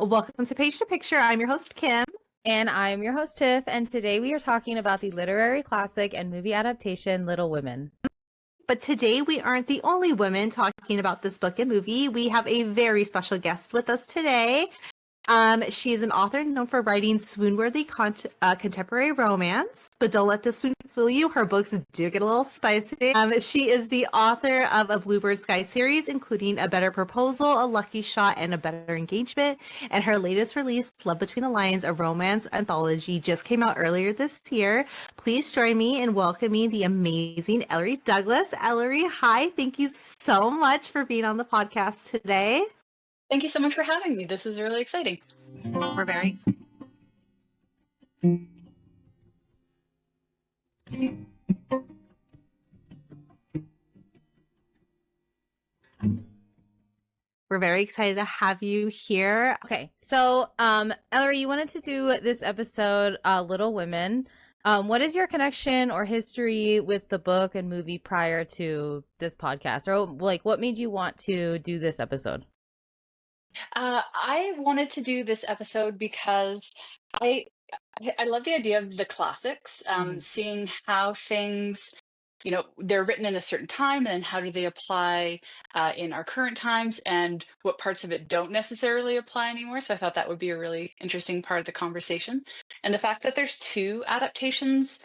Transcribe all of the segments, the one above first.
Welcome to Page to Picture. I'm your host, Kim. And I'm your host, Tiff, and today we are talking about the literary classic and movie adaptation, Little Women. But today we aren't the only women talking about this book and movie. We have a very special guest with us today. She is an author known for writing swoon-worthy contemporary romance, but don't let this swoon fool you. Her books do get a little spicy. She is the author of a Bluebird Sky series, including A Better Proposal, A Lucky Shot, and A Better Engagement. And her latest release, Love Between the Lines, a romance anthology, just came out earlier this year. Please join me in welcoming the amazing Ellory Douglas. Ellory, hi. Thank you so much for being on the podcast today. Thank you so much for having me. This is really exciting. We're very excited. We're very excited to have you here. Okay, so Ellory, you wanted to do this episode, Little Women. What is your connection or history with the book and movie prior to this podcast? Or like, what made you want to do this episode? I wanted to do this episode because I I love the idea of the classics, seeing how things, they're written in a certain time, and then how do they apply in our current times, and what parts of it don't necessarily apply anymore. So I thought that would be a really interesting part of the conversation. And the fact that there's two adaptations,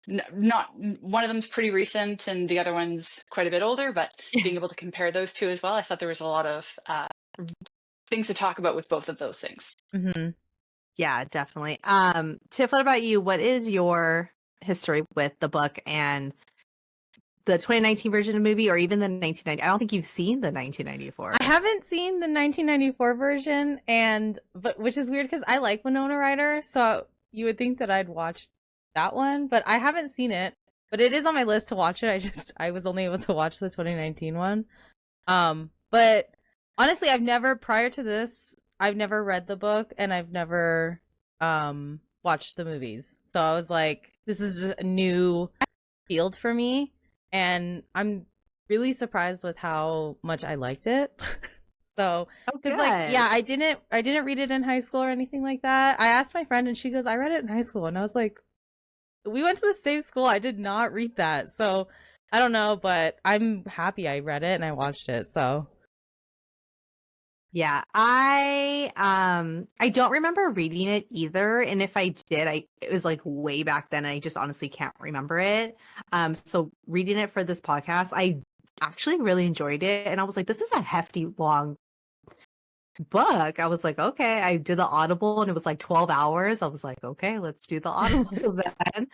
not one of them's pretty recent and the other one's quite a bit older, but being able to compare those two as well, I thought there was a lot of things to talk about with both of those things. Mm-hmm. Yeah, definitely. Tiff, what about you? What is your history with the book and the 2019 version of the movie, or even the 1990? I don't think you've seen the 1994. I haven't seen the 1994 version, but which is weird because I like Winona Ryder, so you would think that I'd watch that one, but I haven't seen it. But it is on my list to watch it. I was only able to watch the 2019 one. But honestly, prior to this, I've never read the book and I've never watched the movies. So I was like, this is just a new field for me, and I'm really surprised with how much I liked it. So, because I didn't read it in high school or anything like that. I asked my friend and she goes, I read it in high school, and I was like, we went to the same school. I did not read that. So I don't know, but I'm happy I read it and I watched it. So yeah, I don't remember reading it either, and if I did, it was like way back then. I just honestly can't remember it. So reading it for this podcast, I actually really enjoyed it, and I was like, this is a hefty long book. I was like, okay. I did the Audible, and it was like 12 hours. I was like, okay, let's do the Audible then.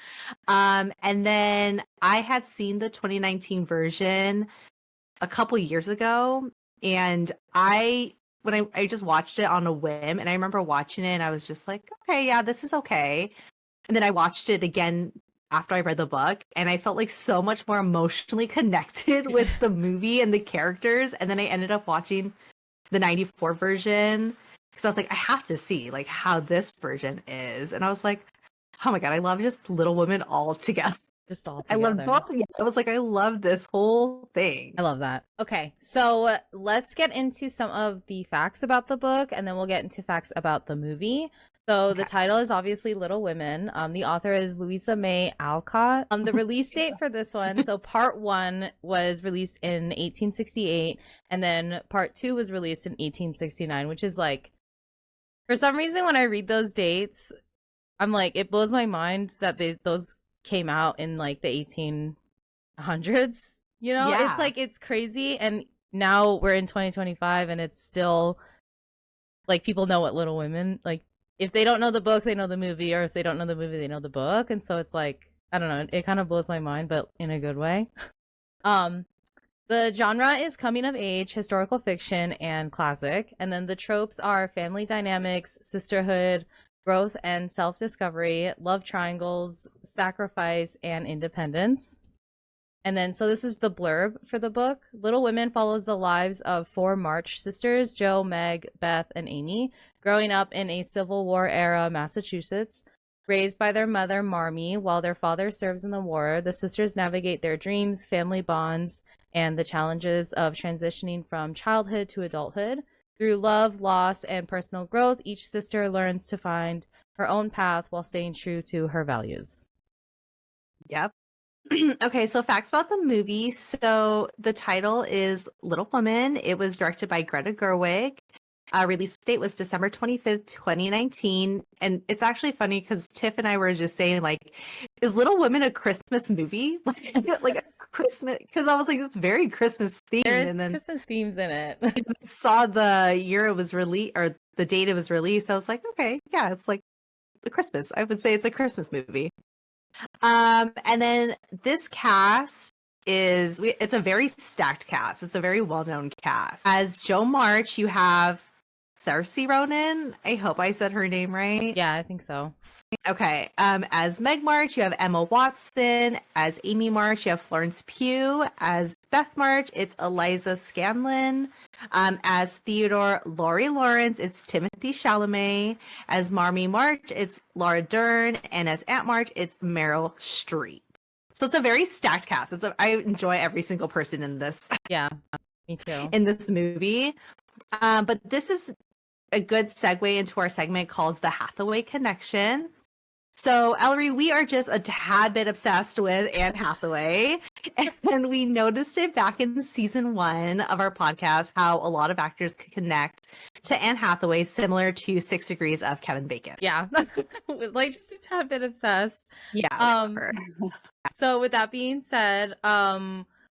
And then I had seen the 2019 version a couple years ago, and I just watched it on a whim, and I remember watching it and I was just like, okay, yeah, this is okay. And then I watched it again after I read the book, and I felt like so much more emotionally connected with the movie and the characters. And then I ended up watching the 94 version because I was like, I have to see like how this version is. And I was like, oh my God, I love just Little Women all together. just all I together. love both. Yeah, I was like, I love this whole thing. I love that. Okay, so let's get into some of the facts about the book, and then we'll get into facts about the movie. So the title is obviously Little Women. The author is Louisa May Alcott. The release date for this one, so part 1 was released in 1868, and then part 2 was released in 1869, which is like, for some reason when I read those dates, I'm like, it blows my mind that those came out in like the 1800s. Yeah. It's like, it's crazy. And now we're in 2025 and it's still like, people know what Little Women, like, if they don't know the book, they know the movie, or if they don't know the movie, they know the book. And so it's like, I don't know, it kind of blows my mind, but in a good way. The genre is coming of age, historical fiction, and classic. And then the tropes are family dynamics, sisterhood, growth and self-discovery, love triangles, sacrifice, and independence. And then, so this is the blurb for the book. Little Women follows the lives of 4 March sisters, Jo, Meg, Beth, and Amy, growing up in a Civil War-era Massachusetts. Raised by their mother, Marmee, while their father serves in the war, the sisters navigate their dreams, family bonds, and the challenges of transitioning from childhood to adulthood. Through love, loss, and personal growth, each sister learns to find her own path while staying true to her values. Yep. Okay, so facts about the movie. So the title is Little Woman. It was directed by Greta Gerwig. Release date was December 25th, 2019. And it's actually funny because Tiff and I were just saying, like, is Little Women a Christmas movie? Like a Christmas, because I was like, it's very Christmas themed. There's And then Christmas themes in it. saw the year it was released or the date it was released. I was like, okay, yeah, it's like the Christmas. I would say it's a Christmas movie. And then this cast it's a very stacked cast. It's a very well-known cast. As Jo March, you have Saoirse Ronan. I hope I said her name right. Yeah, I think so. Okay. As Meg March, you have Emma Watson. As Amy March, you have Florence Pugh. As Beth March, it's Eliza Scanlon. As Theodore Laurie Lawrence, it's Timothy Chalamet. As Marmee March, it's Laura Dern. And as Aunt March, it's Meryl Streep. So it's a very stacked cast. I enjoy every single person in this. Yeah, me too. In this movie. But this is a good segue into our segment called The Hathaway Connection. So, Ellory, we are just a tad bit obsessed with Anne Hathaway. And we noticed it back in season 1 of our podcast, how a lot of actors could connect to Anne Hathaway, similar to 6 Degrees of Kevin Bacon. Yeah, like just a tad bit obsessed. Yeah. So with that being said,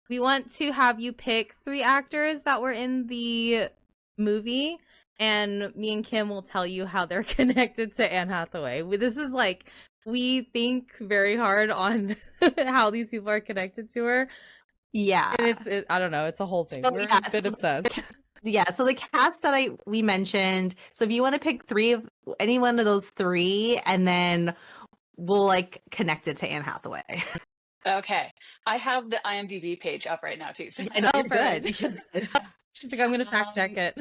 we want to have you pick 3 actors that were in the movie, and me and Kim will tell you how they're connected to Anne Hathaway. This is like, we think very hard on how these people are connected to her. Yeah. And I don't know, it's a whole thing. We're a bit obsessed. Yeah, so the cast that we mentioned, so if you want to pick any one of those 3, and then we'll like connect it to Anne Hathaway. Okay. I have the IMDb page up right now too. So I know, you're good. She's like, I'm going to fact check it.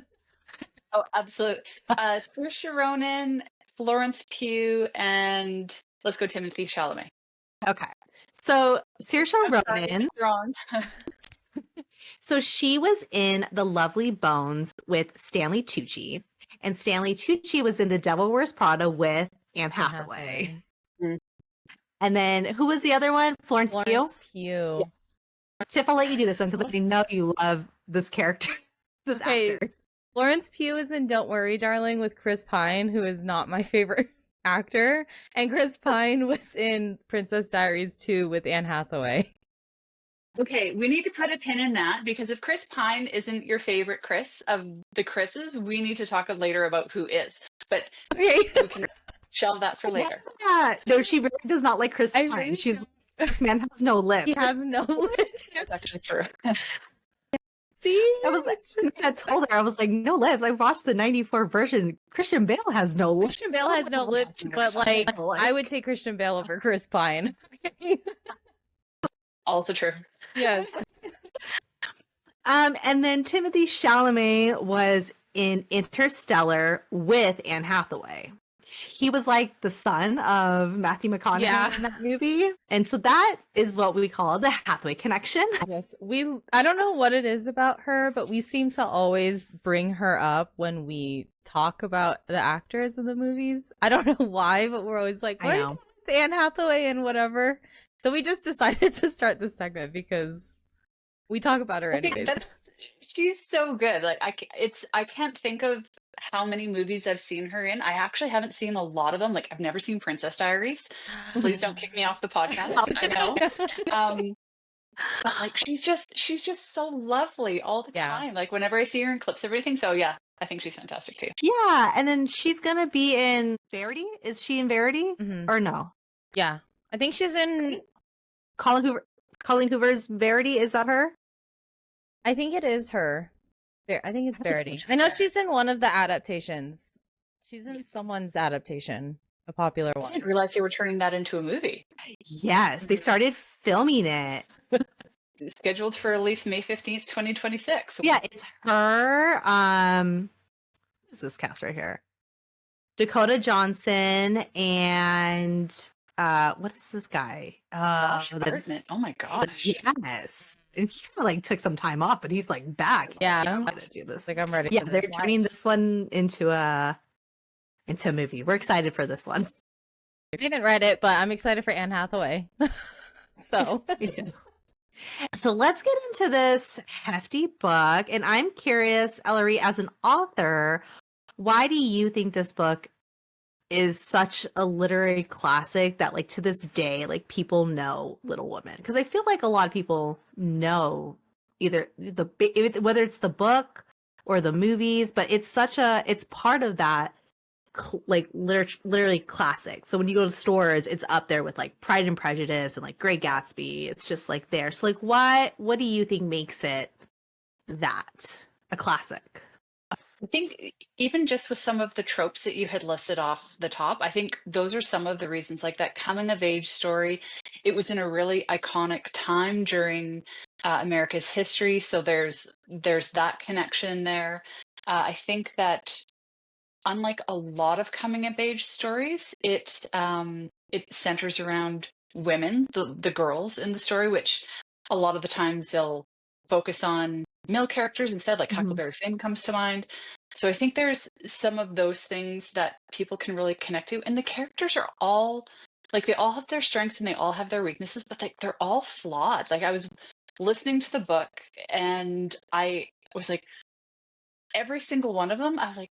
Oh, absolutely. Saoirse Ronan, Florence Pugh, and let's go Timothy Chalamet. Okay. So Saoirse Ronan, wrong. so she was in The Lovely Bones with Stanley Tucci, and Stanley Tucci was in The Devil Wears Prada with Anne Hathaway. And then who was the other one? Florence Pugh. Yeah. Tiff, I'll let you do this one because I know you love this character, this actor. Florence Pugh is in Don't Worry, Darling with Chris Pine, who is not my favorite actor. And Chris Pine was in Princess Diaries 2 with Anne Hathaway. Okay, we need to put a pin in that, because if Chris Pine isn't your favorite Chris of the Chris's, we need to talk later about who is. But Okay. we can shelve that for later. Yeah. No, she really does not like Chris Pine. Really This man has no lips. He has no lips. That's actually true. See? I told her, I was like, no lips. I watched the 94 version. Christian Bale has no lips. Christian Bale has no lips, but like, I would take Christian Bale over Chris Pine. Also true. Yeah. And then Timothy Chalamet was in Interstellar with Anne Hathaway. He was like the son of Matthew McConaughey in that movie. And so that is what we call the Hathaway connection. Yes. I don't know what it is about her, but we seem to always bring her up when we talk about the actors in the movies. I don't know why, but we're always like, what is Anne Hathaway and whatever. So we just decided to start this segment because we talk about her anyways. She's so good. Like I can't think of how many movies I've seen her in. I actually haven't seen a lot of them. Like I've never seen Princess Diaries. Please don't kick me off the podcast. I know. But like she's just so lovely all the time. Like whenever I see her in clips, everything. So yeah, I think she's fantastic too. Yeah, and then she's gonna be in Verity. Is she in Verity or no? Yeah, I think she's in Colin Hoover's Verity. Is that her? I think it is her. I think it's Verity. I know she's in one of the adaptations. She's in someone's adaptation, a popular one. I didn't realize they were turning that into a movie. Yes, they started filming it. It's scheduled for release May 15th, 2026. Yeah, it's her. Who's this cast right here? Dakota Johnson and what is this guy? Josh Hartnett. Oh my gosh. Yes. And he like took some time off, but he's like back. Yeah. I'm gonna do this. Like, I'm ready. Yeah, for they're this. turning this one into a movie. We're excited for this one. I haven't read it, but I'm excited for Anne Hathaway. So Me too. So let's get into this hefty book. And I'm curious, Ellory, as an author, why do you think this book is such a literary classic that like to this day, like people know Little Women? Because I feel like a lot of people know either whether it's the book or the movies, but it's part of that like literally classic. So when you go to stores, it's up there with like Pride and Prejudice and like Great Gatsby. It's just like there. So like what do you think makes it that a classic? I think even just with some of the tropes that you had listed off the top, I think those are some of the reasons, like that coming of age story. It was in a really iconic time during America's history. So there's that connection there. I think that unlike a lot of coming of age stories, it centers around women, the girls in the story, which a lot of the times they'll focus on male characters instead, like Huckleberry Finn comes to mind. So I think there's some of those things that people can really connect to, and the characters are all like they all have their strengths and they all have their weaknesses, but like they're all flawed. Like I was listening to the book and I was like, every single one of them, I was like,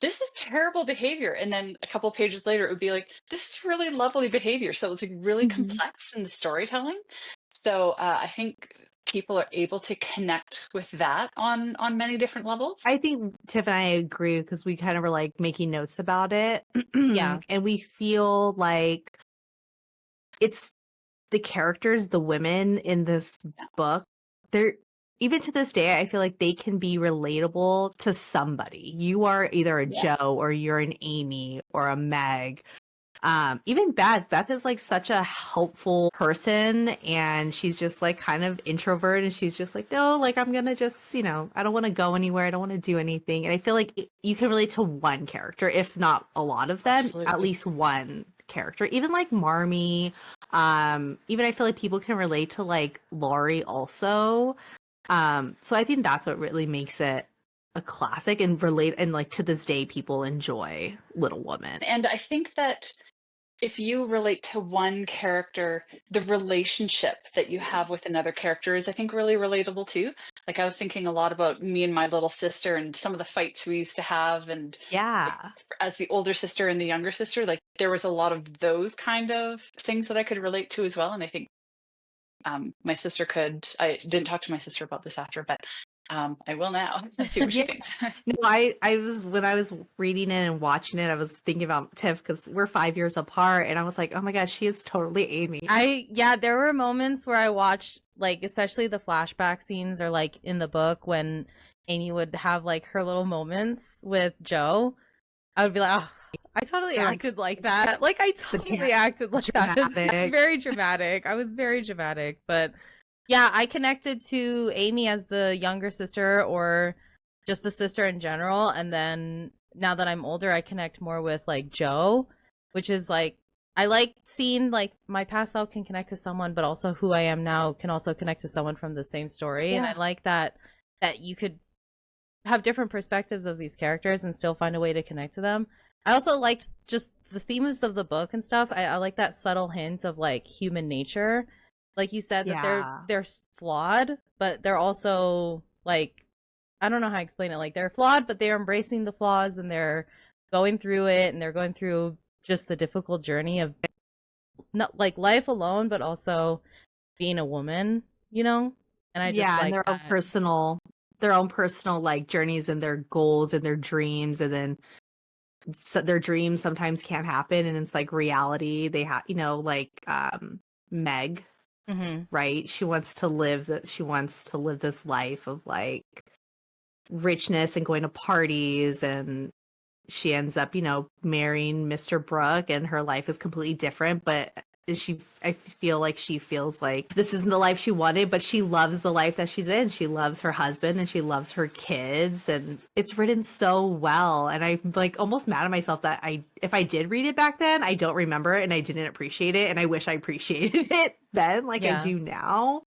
this is terrible behavior. And then a couple pages later, it would be like, this is really lovely behavior. So it's like really complex in the storytelling. So I think people are able to connect with that on many different levels. I think Tiff and I agree because we kind of were like making notes about it. Yeah. And we feel like it's the characters, the women in this book, they're even to this day, I feel like they can be relatable to somebody. You are either a Joe or you're an Amy or a Meg. Even Beth is like such a helpful person, and she's just like kind of introvert, and she's just like, no, like I'm gonna just, I don't want to go anywhere, I don't want to do anything. And I feel like you can relate to one character, if not a lot of them. Absolutely. At least one character, even like Marmee. Even I feel like people can relate to like Laurie also. So I think that's what really makes it a classic and relate, and like to this day people enjoy Little Women. And I think that if you relate to one character, the relationship that you have with another character is, I think, really relatable too. Like I was thinking a lot about me and my little sister and some of the fights we used to have, and Yeah. as the older sister and the younger sister, like there was a lot of those kind of things that I could relate to as well. And I think my sister could. I didn't talk to my sister about this after, but I will now. Let's see what she thinks. No, I was, when I was reading it and watching it, I was thinking about Tiff because we're 5 years apart, and I was like, oh my gosh, she is totally Amy. There were moments where I watched, like, especially the flashback scenes or like in the book when Amy would have like her little moments with Joe. I would be like, oh, I totally acted like that. Like I totally acted like that. It's very dramatic. I was very dramatic, but yeah, I connected to Amy as the younger sister or just the sister in general. And then now that I'm older, I connect more with like Joe, which is like, I like seeing like my past self can connect to someone, but also who I am now can also connect to someone from the same story. And I like that you could have different perspectives of these characters and still find a way to connect to them. I also liked just the themes of the book and stuff. I like that subtle hint of like human nature. Like you said, that they're flawed, but they're also like, I don't know how to explain it. Like they're flawed, but they're embracing the flaws and they're going through it, and they're going through just the difficult journey of not like life alone, but also being a woman, And I just like and their own personal like journeys and their goals and their dreams, and then their dreams sometimes can't happen, and it's like reality. They have, like Meg. Right, she wants to live this life of like richness and going to parties, and she ends up marrying Mr. Brooke, and her life is completely different, but I feel like she feels like this isn't the life she wanted, but she loves the life that she's in. She loves her husband and she loves her kids, and it's written so well. And I'm like almost mad at myself that if I did read it back then, I don't remember it and I didn't appreciate it, and I wish I appreciated it then like I do now.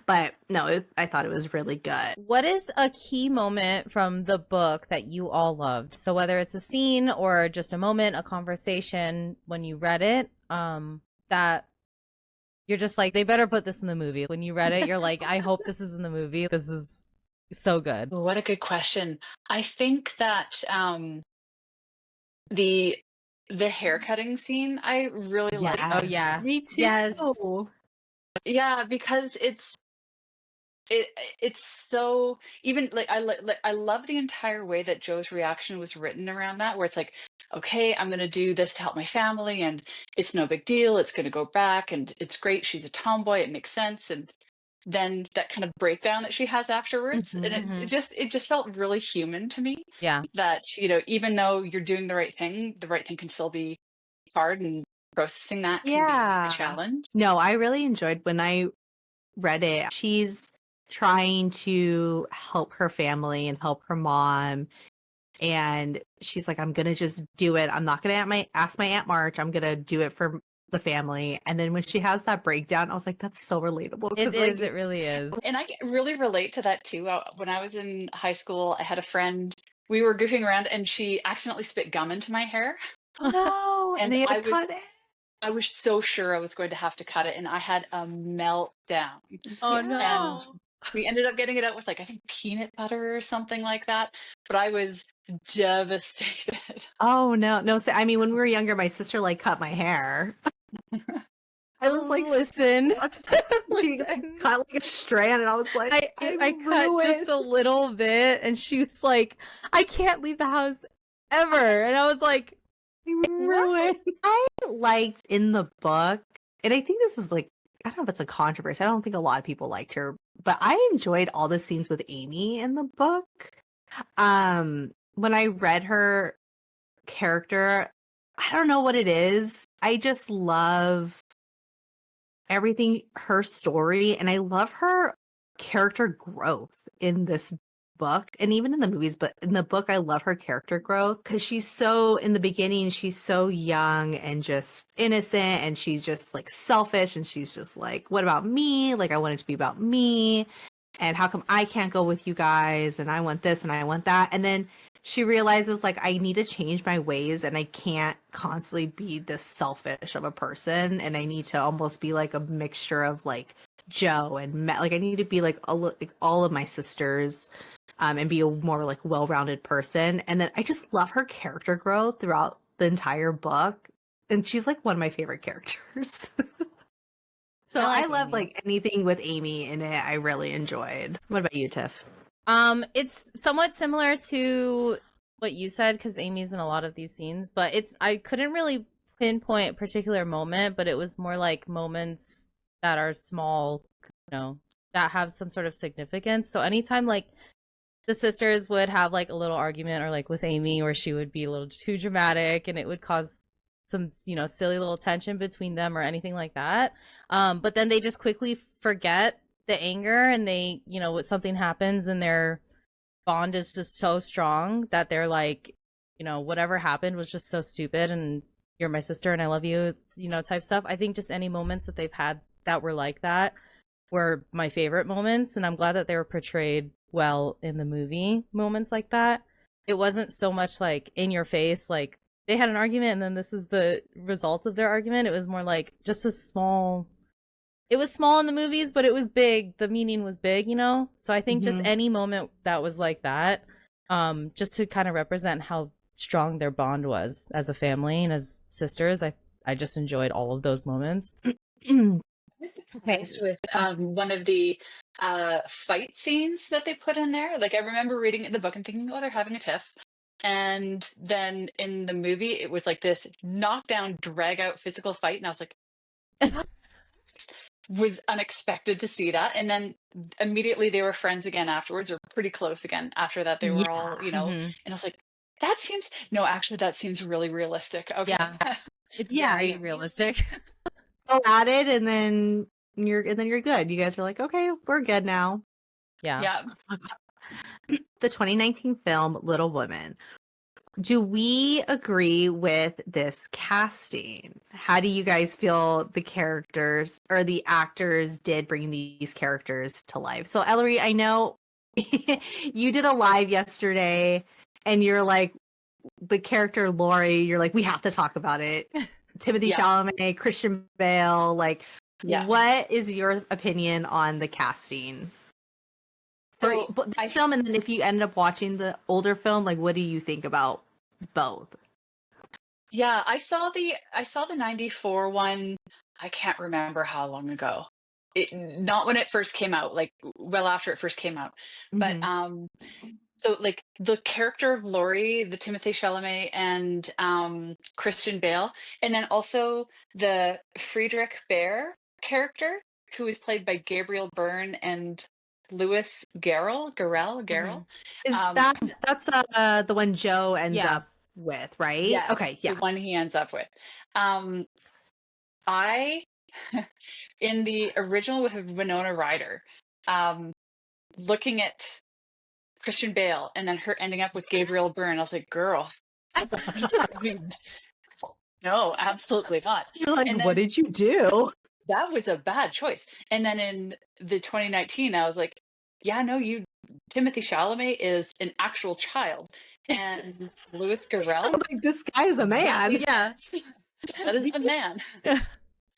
But no, I thought it was really good. What is a key moment from the book that you all loved? So whether it's a scene or just a moment, a conversation when you read it, that you're just like, they better put this in the movie. When you read it, you're like, I hope this is in the movie. This is so good. What a good question. I think that the haircutting scene I really like. Oh yeah. Me too. Yes. Yeah, because it's so, even like I love the entire way that Joe's reaction was written around that, where it's like, okay, I'm going to do this to help my family and it's no big deal, it's going to go back and it's great, she's a tomboy, it makes sense. And then that kind of breakdown that she has afterwards, and it just felt really human to me. Yeah. That, you know, even though you're doing the right thing can still be hard, and processing that can be a challenge. No, I really enjoyed when I read it. She's trying to help her family and help her mom, and she's like, I'm gonna just do it. I'm not gonna ask my Aunt March. I'm gonna do it for the family. And then when she has that breakdown, I was like, that's so relatable. It is. It really is. And I really relate to that too. When I was in high school, I had a friend. We were goofing around, and she accidentally spit gum into my hair. Oh no! And they had to cut it. I was so sure I was going to have to cut it, and I had a meltdown. Oh no! And we ended up getting it out with, like, I think peanut butter or something like that. But I was devastated. Oh no! So I mean, when we were younger, my sister like cut my hair. I was like, listen. She cut like a strand, and I was like, I cut just a little bit, and she was like, I can't leave the house ever. And I was like, ruined. I liked in the book, and I think this is like, I don't know if it's a controversy. I don't think a lot of people liked her, but I enjoyed all the scenes with Amy in the book. When I read her character, I don't know what it is. I just love everything, her story, and I love her character growth in this book and even in the movies. But in the book, I love her character growth because she's so, in the beginning, she's so young and just innocent, and she's just like selfish, and she's just like, what about me? Like, I want it to be about me, and how come I can't go with you guys, and I want this and I want that. And then she realizes, like, I need to change my ways, and I can't constantly be this selfish of a person, and I need to almost be like a mixture of like Joe and like I need to be like all of my sisters, and be a more like well-rounded person. And then I just love her character growth throughout the entire book, and she's like one of my favorite characters. So I love Amy. Like anything with Amy in it, I really enjoyed. What about you, Tiff? It's somewhat similar to what you said, because Amy's in a lot of these scenes, but I couldn't really pinpoint a particular moment, but it was more like moments that are small, you know, that have some sort of significance. So anytime like the sisters would have like a little argument, or like with Amy, or she would be a little too dramatic and it would cause some, you know, silly little tension between them or anything like that. But then they just quickly forget the anger, and they, you know, something happens and their bond is just so strong that they're like, you know, whatever happened was just so stupid, and you're my sister and I love you, you know, type stuff. I think just any moments that they've had that were like that were my favorite moments, and I'm glad that they were portrayed well in the movie. Moments like that, it wasn't so much like in your face, like they had an argument and then this is the result of their argument. It was more like just a small, it was small in the movies, but it was big. The meaning was big, you know? So I think just any moment that was like that, just to kind of represent how strong their bond was as a family and as sisters, I just enjoyed all of those moments. Surprised with one of the fight scenes that they put in there. Like, I remember reading it in the book and thinking, oh, they're having a tiff. And then in the movie, it was like this knockdown, drag out physical fight. And I was like, was unexpected to see that. And then immediately they were friends again afterwards, or pretty close again after that. They were all, you know, and I was like, that seems really realistic. Okay. Yeah. It's very realistic. go at it, and then you're good. You guys are like, okay, we're good now. Yeah. Yeah. Let's talk about the 2019 film Little Women. Do we agree with this casting? How do you guys feel the characters or the actors did bring these characters to life? So, Ellory, I know you did a live yesterday, and you're like, the character Laurie, you're like, we have to talk about it. Timothée Yeah. Chalamet, Christian Bale, like, Yeah. what is your opinion on the casting for So this film? And then if you end up watching the older film, like, what do you think about both? yeah, I saw the 94 one. I can't remember how long ago. Not when it first came out, like well after it first came out. But Mhm. so like the character of Laurie, the Timothée Chalamet and Christian Bale, and then also the Friedrich Bear character, who is played by Gabriel Byrne and Louis Garrel. Is Um, that's the one Joe ends Yeah. up with, right? yes, Okay, the yeah. one he ends up with. Um, I in the original with Winona Ryder, um, looking at Christian Bale and then her ending up with Gabriel Byrne, I was like, girl, I mean, no, absolutely not. You're like, And what then did you do? that was a bad choice. And then in the 2019, I was like, yeah, no, Timothy Chalamet is an actual child, and Louis I'm Garrel, like, this guy's a man. Yeah. that is a man.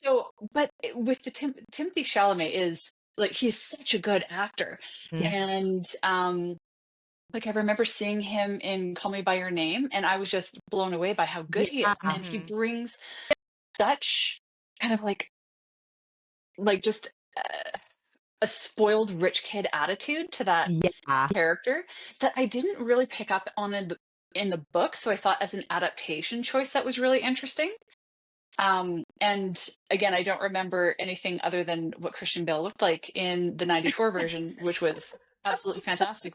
So, but with the Timothy Chalamet is like he's such a good actor, Yeah. and like I remember seeing him in Call Me by Your Name, and I was just blown away by how good he is, Yeah. and he brings such kind of like just a spoiled rich kid attitude to that Yeah. character that I didn't really pick up on in the book. So I thought as an adaptation choice that was really interesting. And again, I don't remember anything other than what Christian Bale looked like in the 94 version, which was absolutely fantastic.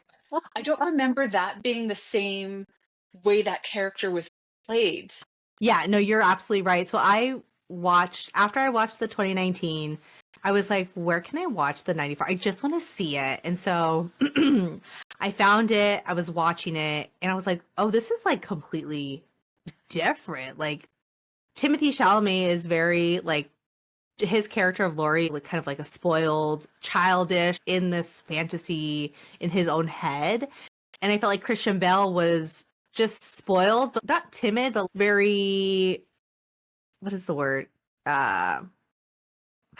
I don't remember that being the same way that character was played. Yeah, no, you're absolutely right. So after I watched the 2019, I was like, where can I watch the 94? I just want to see it. And so I found it, I was watching it, and I was like, oh, this is like completely different. Like Timothy Chalamet is very like his character of Laurie, like kind of like a spoiled, childish in this fantasy in his own head. And I felt like Christian Bale was just spoiled, but not timid, but very, what is the word? I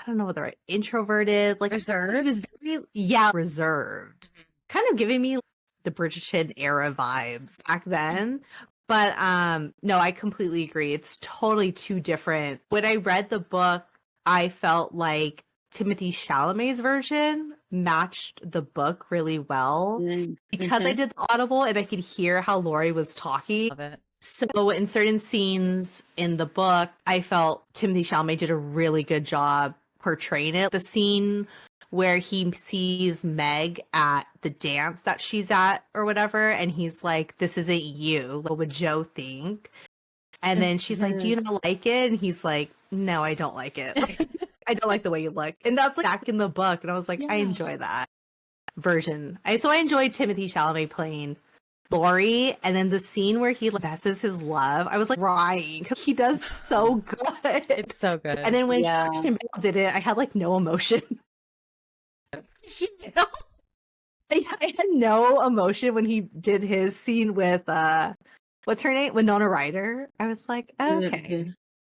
don't know what the right introverted, like Reserved? he was very, yeah, reserved. Kind of giving me the Bridgerton era vibes back then. But no, I completely agree. It's totally two different. When I read the book, I felt like Timothy Chalamet's version matched the book really well because I did the audible and I could hear how Laurie was talking. Love it. So in certain scenes in the book, I felt Timothy Chalamet did a really good job portraying it. The scene where he sees Meg at the dance that she's at or whatever, and he's like, "This isn't you. What would Joe think?" And then she's like, "Do you not like it?" And he's like, "No, I don't like it. Like, I don't like the way you look." And that's like back in the book, and I was like, I enjoy that version. So I enjoyed Timothy Chalamet playing Laurie, and then the scene where he confesses his love, I was like crying. He does so good. It's so good. And then when Yeah. Christian Bale did it, I had like no emotion. I had no emotion when he did his scene with what's her name? Winona Ryder. I was like, okay,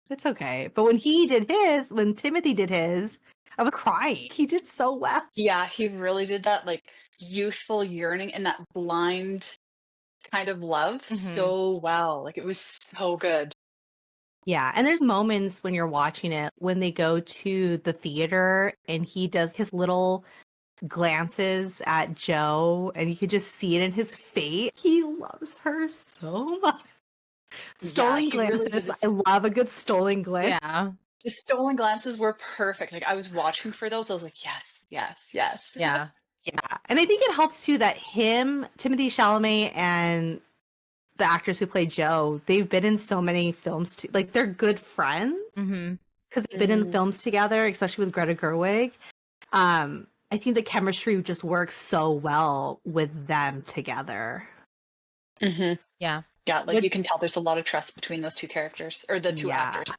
it's okay. But when Timothy did his, I was crying. He did so well. Yeah, he really did that like youthful yearning and that blind kind of love so well. Like it was so good. Yeah, and there's moments when you're watching it when they go to the theater and he does his little glances at Joe and you could just see it in his face. He loves her so much. Stolen he really glances. did. I love a good stolen glance. Yeah. The stolen glances were perfect. Like I was watching for those. I was like, yes, yes, yes. Yeah. Yeah. And I think it helps too that Timothy Chalamet, and the actress who played Joe, they've been in so many films too. Like they're good friends. Mm-hmm. because they've been in films together, especially with Greta Gerwig. I think the chemistry just works so well with them together. Mm-hmm. Yeah. Yeah, like you can tell there's a lot of trust between those two characters, or the two actors.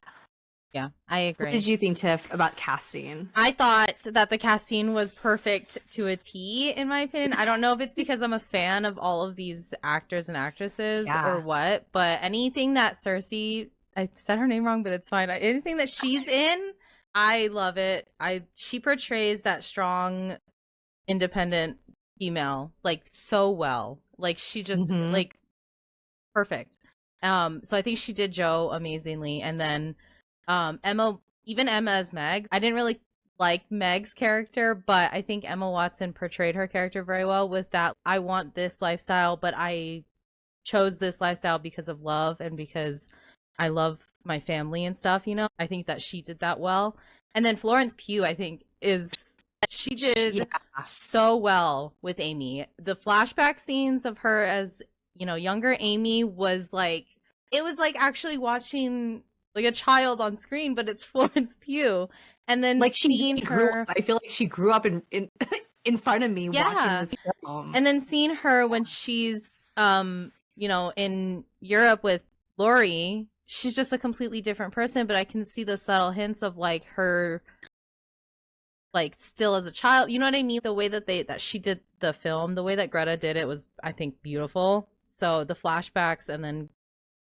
Yeah, I agree. What did you think, Tiff, about casting? I thought that the casting was perfect to a T, in my opinion. I don't know if it's because I'm a fan of all of these actors and actresses or what, but anything that Cersei, I said her name wrong, but it's fine. Anything that she's in, I love it. She portrays that strong, independent female like so well. Like she just like perfect. So I think she did Joe amazingly, and then Emma as Meg. I didn't really like Meg's character, but I think Emma Watson portrayed her character very well with that. I want this lifestyle, but I chose this lifestyle because of love and because I love my family and stuff, you know? I think that she did that well. And then Florence Pugh, I think, she did so well with Amy. The flashback scenes of her as, you know, younger Amy was like, it was like actually watching like a child on screen, but it's Florence Pugh. And then like seeing her, I feel like she grew up in in front of me watching this film. And then seeing her when she's you know, in Europe with Laurie, she's just a completely different person, but I can see the subtle hints of like her like still as a child, you know what I mean? The way that she did the film, the way that Greta did it was, I think, beautiful. So the flashbacks and then,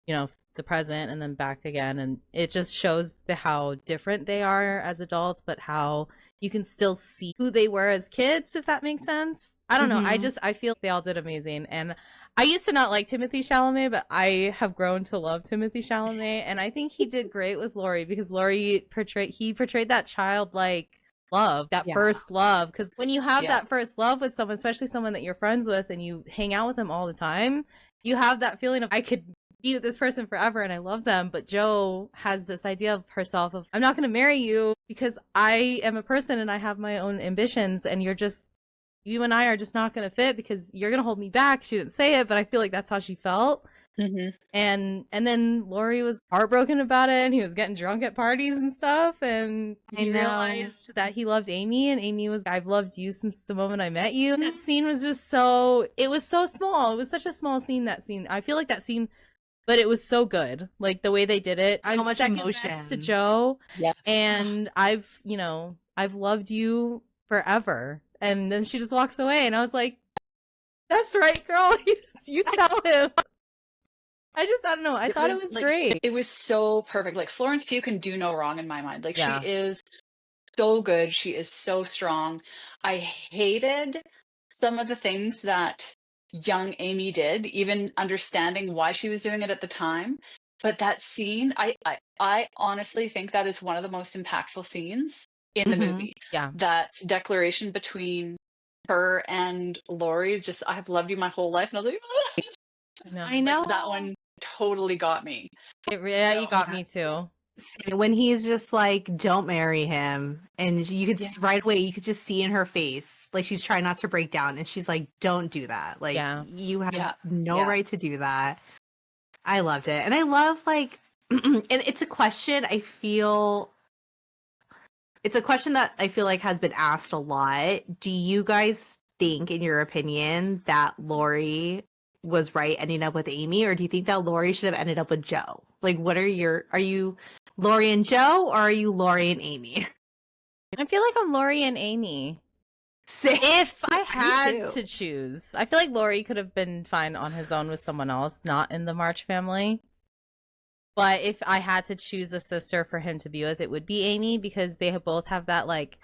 you know, the present and then back again, and it just shows how different they are as adults, but how you can still see who they were as kids, if that makes sense. I don't know. I feel they all did amazing. And I used to not like Timothée Chalamet, but I have grown to love Timothée Chalamet, and I think he did great with Laurie, because Laurie portrayed that childlike love, that first love, because when you have that first love with someone, especially someone that you're friends with and you hang out with them all the time, you have that feeling of I could be with this person forever and I love them. But Jo has this idea of herself of, I'm not going to marry you because I am a person and I have my own ambitions, and you and I are just not going to fit because you're going to hold me back. She didn't say it, but I feel like that's how she felt. And then Laurie was heartbroken about it, and he was getting drunk at parties and stuff, and he realized that he loved Amy, and Amy was, I've loved you since the moment I met you. And that scene was just it was so small. It was such a small scene, that scene. I feel like that scene, but it was so good. Like the way they did it. So much emotion to Jo. And I've loved you forever. And then she just walks away, and I was like, that's right, girl. You tell him. I don't know. I thought it was great. It was so perfect. Like Florence Pugh can do no wrong in my mind. Like she is so good. She is so strong. I hated some of the things that young Amy did, even understanding why she was doing it at the time. But that scene, I honestly think that is one of the most impactful scenes in the movie. Yeah. That declaration between her and Laurie, just, I've loved you my whole life. And I was like, I know. Like, that one totally got me. You got me too. When he's just like, don't marry him, and you could right away, you could just see in her face, like she's trying not to break down, and she's like, don't do that. Like you have no right to do that. I loved it. And I love like, and it's a question that I feel like has been asked a lot. Do you guys think, in your opinion, that Laurie was right ending up with Amy, or do you think that Laurie should have ended up with Jo? Like, are you Laurie and Jo, or are you Laurie and Amy? I feel like I'm Laurie and Amy. Same. If I had to choose, I feel like Laurie could have been fine on his own with someone else, not in the March family. But if I had to choose a sister for him to be with, it would be Amy, because they both have that like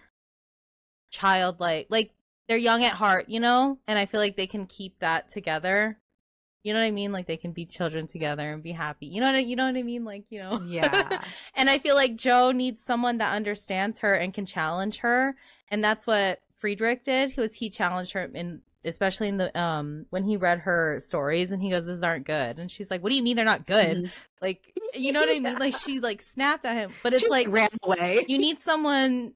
childlike, like they're young at heart, you know? And I feel like they can keep that together. You know what I mean? Like they can be children together and be happy. You know what I mean? Like, you know. Yeah. And I feel like Jo needs someone that understands her and can challenge her. And that's what Friedrich did. He challenged her especially in the when he read her stories, and he goes, "These aren't good." And she's like, "What do you mean they're not good?" Like, you know what I mean? Like she like snapped at him. But it's like ran away. You need someone,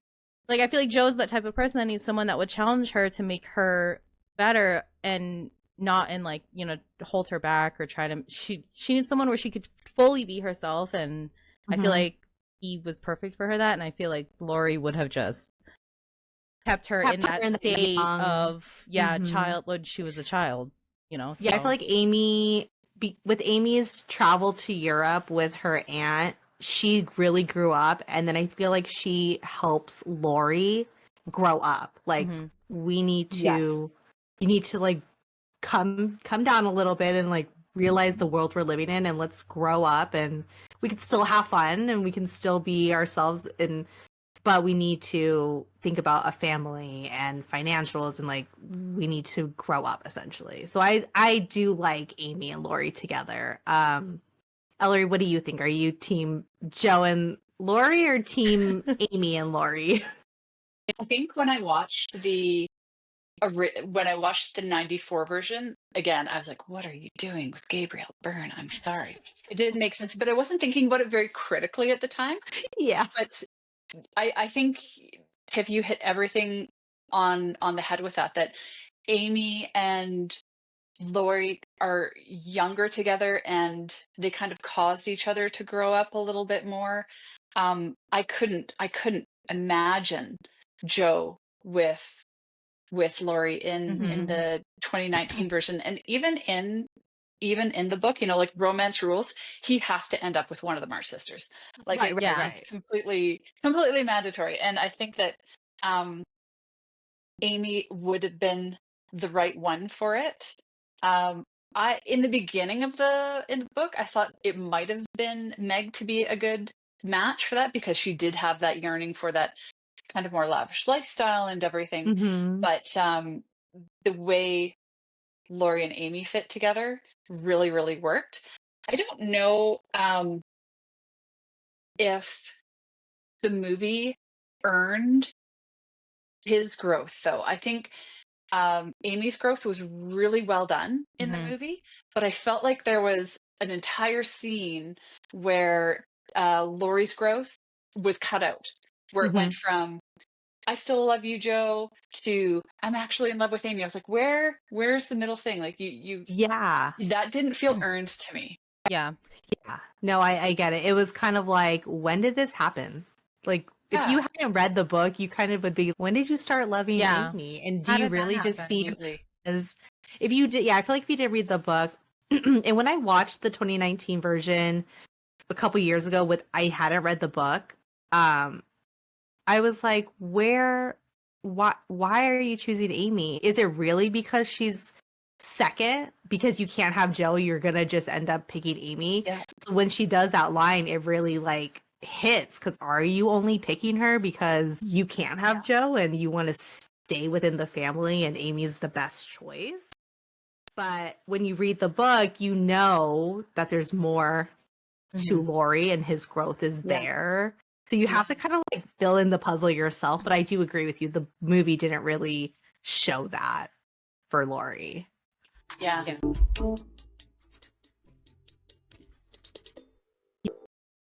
like I feel like Jo's that type of person that needs someone that would challenge her to make her better, and not in like, you know, hold her back or try to, she needs someone where she could fully be herself. And I feel like he was perfect for her that, and I feel like Laurie would have just kept her in that the state young. of childhood. She was a child, Yeah, I so feel like Amy, with Amy's travel to Europe with her aunt, she really grew up, and then I feel like she helps Laurie grow up. Like we need to, you need to like come down a little bit and like realize the world we're living in, and let's grow up, and we can still have fun and we can still be ourselves, and but we need to think about a family and financials, and like we need to grow up essentially. So I do like Amy and Laurie together. Ellory, what do you think? Are you team Joe and Laurie or team Amy and Laurie? I think when I watched the 94 version, again, I was like, what are you doing with Gabriel Byrne? I'm sorry. It didn't make sense, but I wasn't thinking about it very critically at the time. Yeah. But I think, Tiff, you hit everything on the head with that Amy and Laurie are younger together, and they kind of caused each other to grow up a little bit more. I couldn't imagine Joe with Laurie in the 2019 version, and even in the book, like romance rules, he has to end up with one of the March sisters. Like it's completely mandatory. And I think that Amy would have been the right one for it. I in the beginning of in the book, I thought it might have been Meg to be a good match for that, because she did have that yearning for that kind of more lavish lifestyle and everything. But the way Laurie and Amy fit together really, really worked. I don't know if the movie earned his growth, though. I think Amy's growth was really well done in the movie, but I felt like there was an entire scene where Laurie's growth was cut out, where it went from "I still love you, Joe" to "I'm actually in love with Amy." I was like, where's the middle thing? Like you that didn't feel earned to me. Yeah. No, I get it. It was kind of like, when did this happen? Like, if you hadn't read the book, you kind of would be, when did you start loving Amy? And do you really just see, as if you did? Yeah, I feel like if you didn't read the book, and when I watched the 2019 version a couple years ago, I hadn't read the book, I was like, why are you choosing Amy? Is it really because she's second? Because you can't have Joe, you're gonna just end up picking Amy? So when she does that line, it really like hits, because are you only picking her because you can't have Joe and you want to stay within the family and Amy's the best choice? But when you read the book, you know that there's more to Laurie, and his growth is there. So you have to kind of like fill in the puzzle yourself. But I do agree with you. The movie didn't really show that for Laurie. Yeah.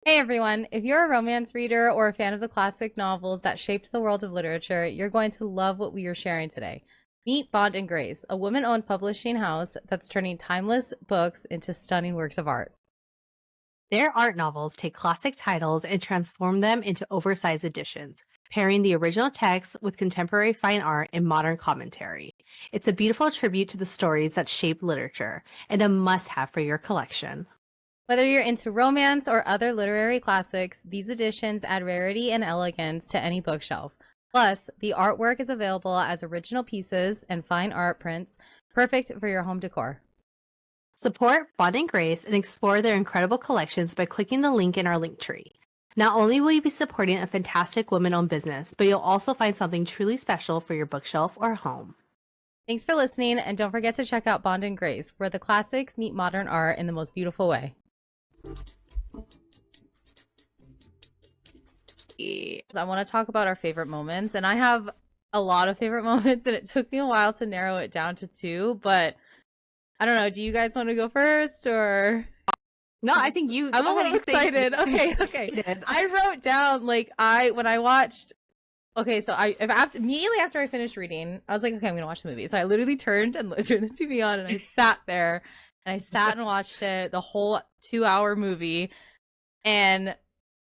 Hey everyone, if you're a romance reader or a fan of the classic novels that shaped the world of literature, you're going to love what we are sharing today. Meet Bond and Grace, a women-owned publishing house that's turning timeless books into stunning works of art. Their art novels take classic titles and transform them into oversized editions, pairing the original text with contemporary fine art and modern commentary. It's a beautiful tribute to the stories that shape literature, and a must-have for your collection. Whether you're into romance or other literary classics, these editions add rarity and elegance to any bookshelf. Plus, the artwork is available as original pieces and fine art prints, perfect for your home decor. Support Bond and Grace and explore their incredible collections by clicking the link in our link tree. Not only will you be supporting a fantastic women-owned business, but you'll also find something truly special for your bookshelf or home. Thanks for listening, and don't forget to check out Bond and Grace, where the classics meet modern art in the most beautiful way. I want to talk about our favorite moments, and I have a lot of favorite moments, and it took me a while to narrow it down to 2, but I don't know. Do you guys want to go first, or? No, I think you. I'm a little excited. Okay. I wrote down when I watched. Okay, so immediately after I finished reading, I was like, okay, I'm gonna watch the movie. So I literally turned the TV on, and I sat there, and I sat and watched it, the whole 2-hour movie, and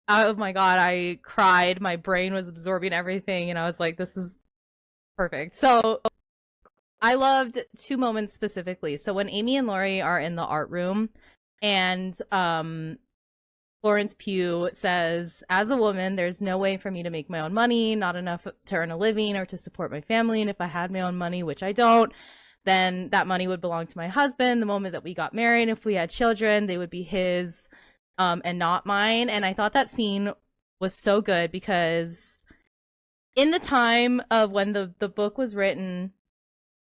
Oh my god, I cried. My brain was absorbing everything, and I was like, this is perfect. So I loved two moments specifically. So when Amy and Laurie are in the art room, and Florence Pugh says, as a woman, there's no way for me to make my own money, not enough to earn a living or to support my family. And if I had my own money, which I don't, then that money would belong to my husband. The moment that we got married, if we had children, they would be his and not mine. And I thought that scene was so good because in the time of when the book was written,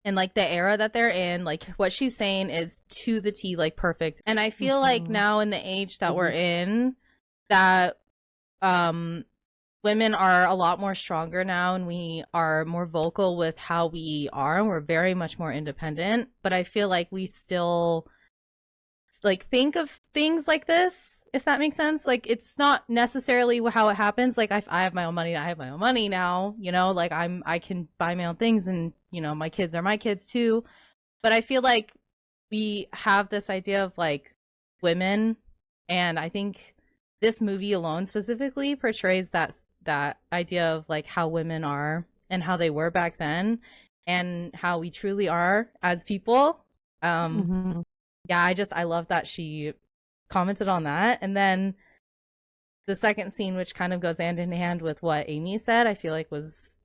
and like the era that they're in, like what she's saying is to the T, like perfect. And I feel like now in the age that we're in, that women are a lot more stronger now, and we are more vocal with how we are, and we're very much more independent. But I feel like we still like think of things like this, if that makes sense. Like it's not necessarily how it happens. Like I have my own money, I have my own money now, you know, like I can buy my own things, and you know, my kids are my kids too. But I feel like we have this idea of like women, and I think this movie alone specifically portrays that idea of like how women are and how they were back then and how we truly are as people. Yeah, I love that she commented on that. And then the second scene, which kind of goes hand in hand with what Amy said, I feel like was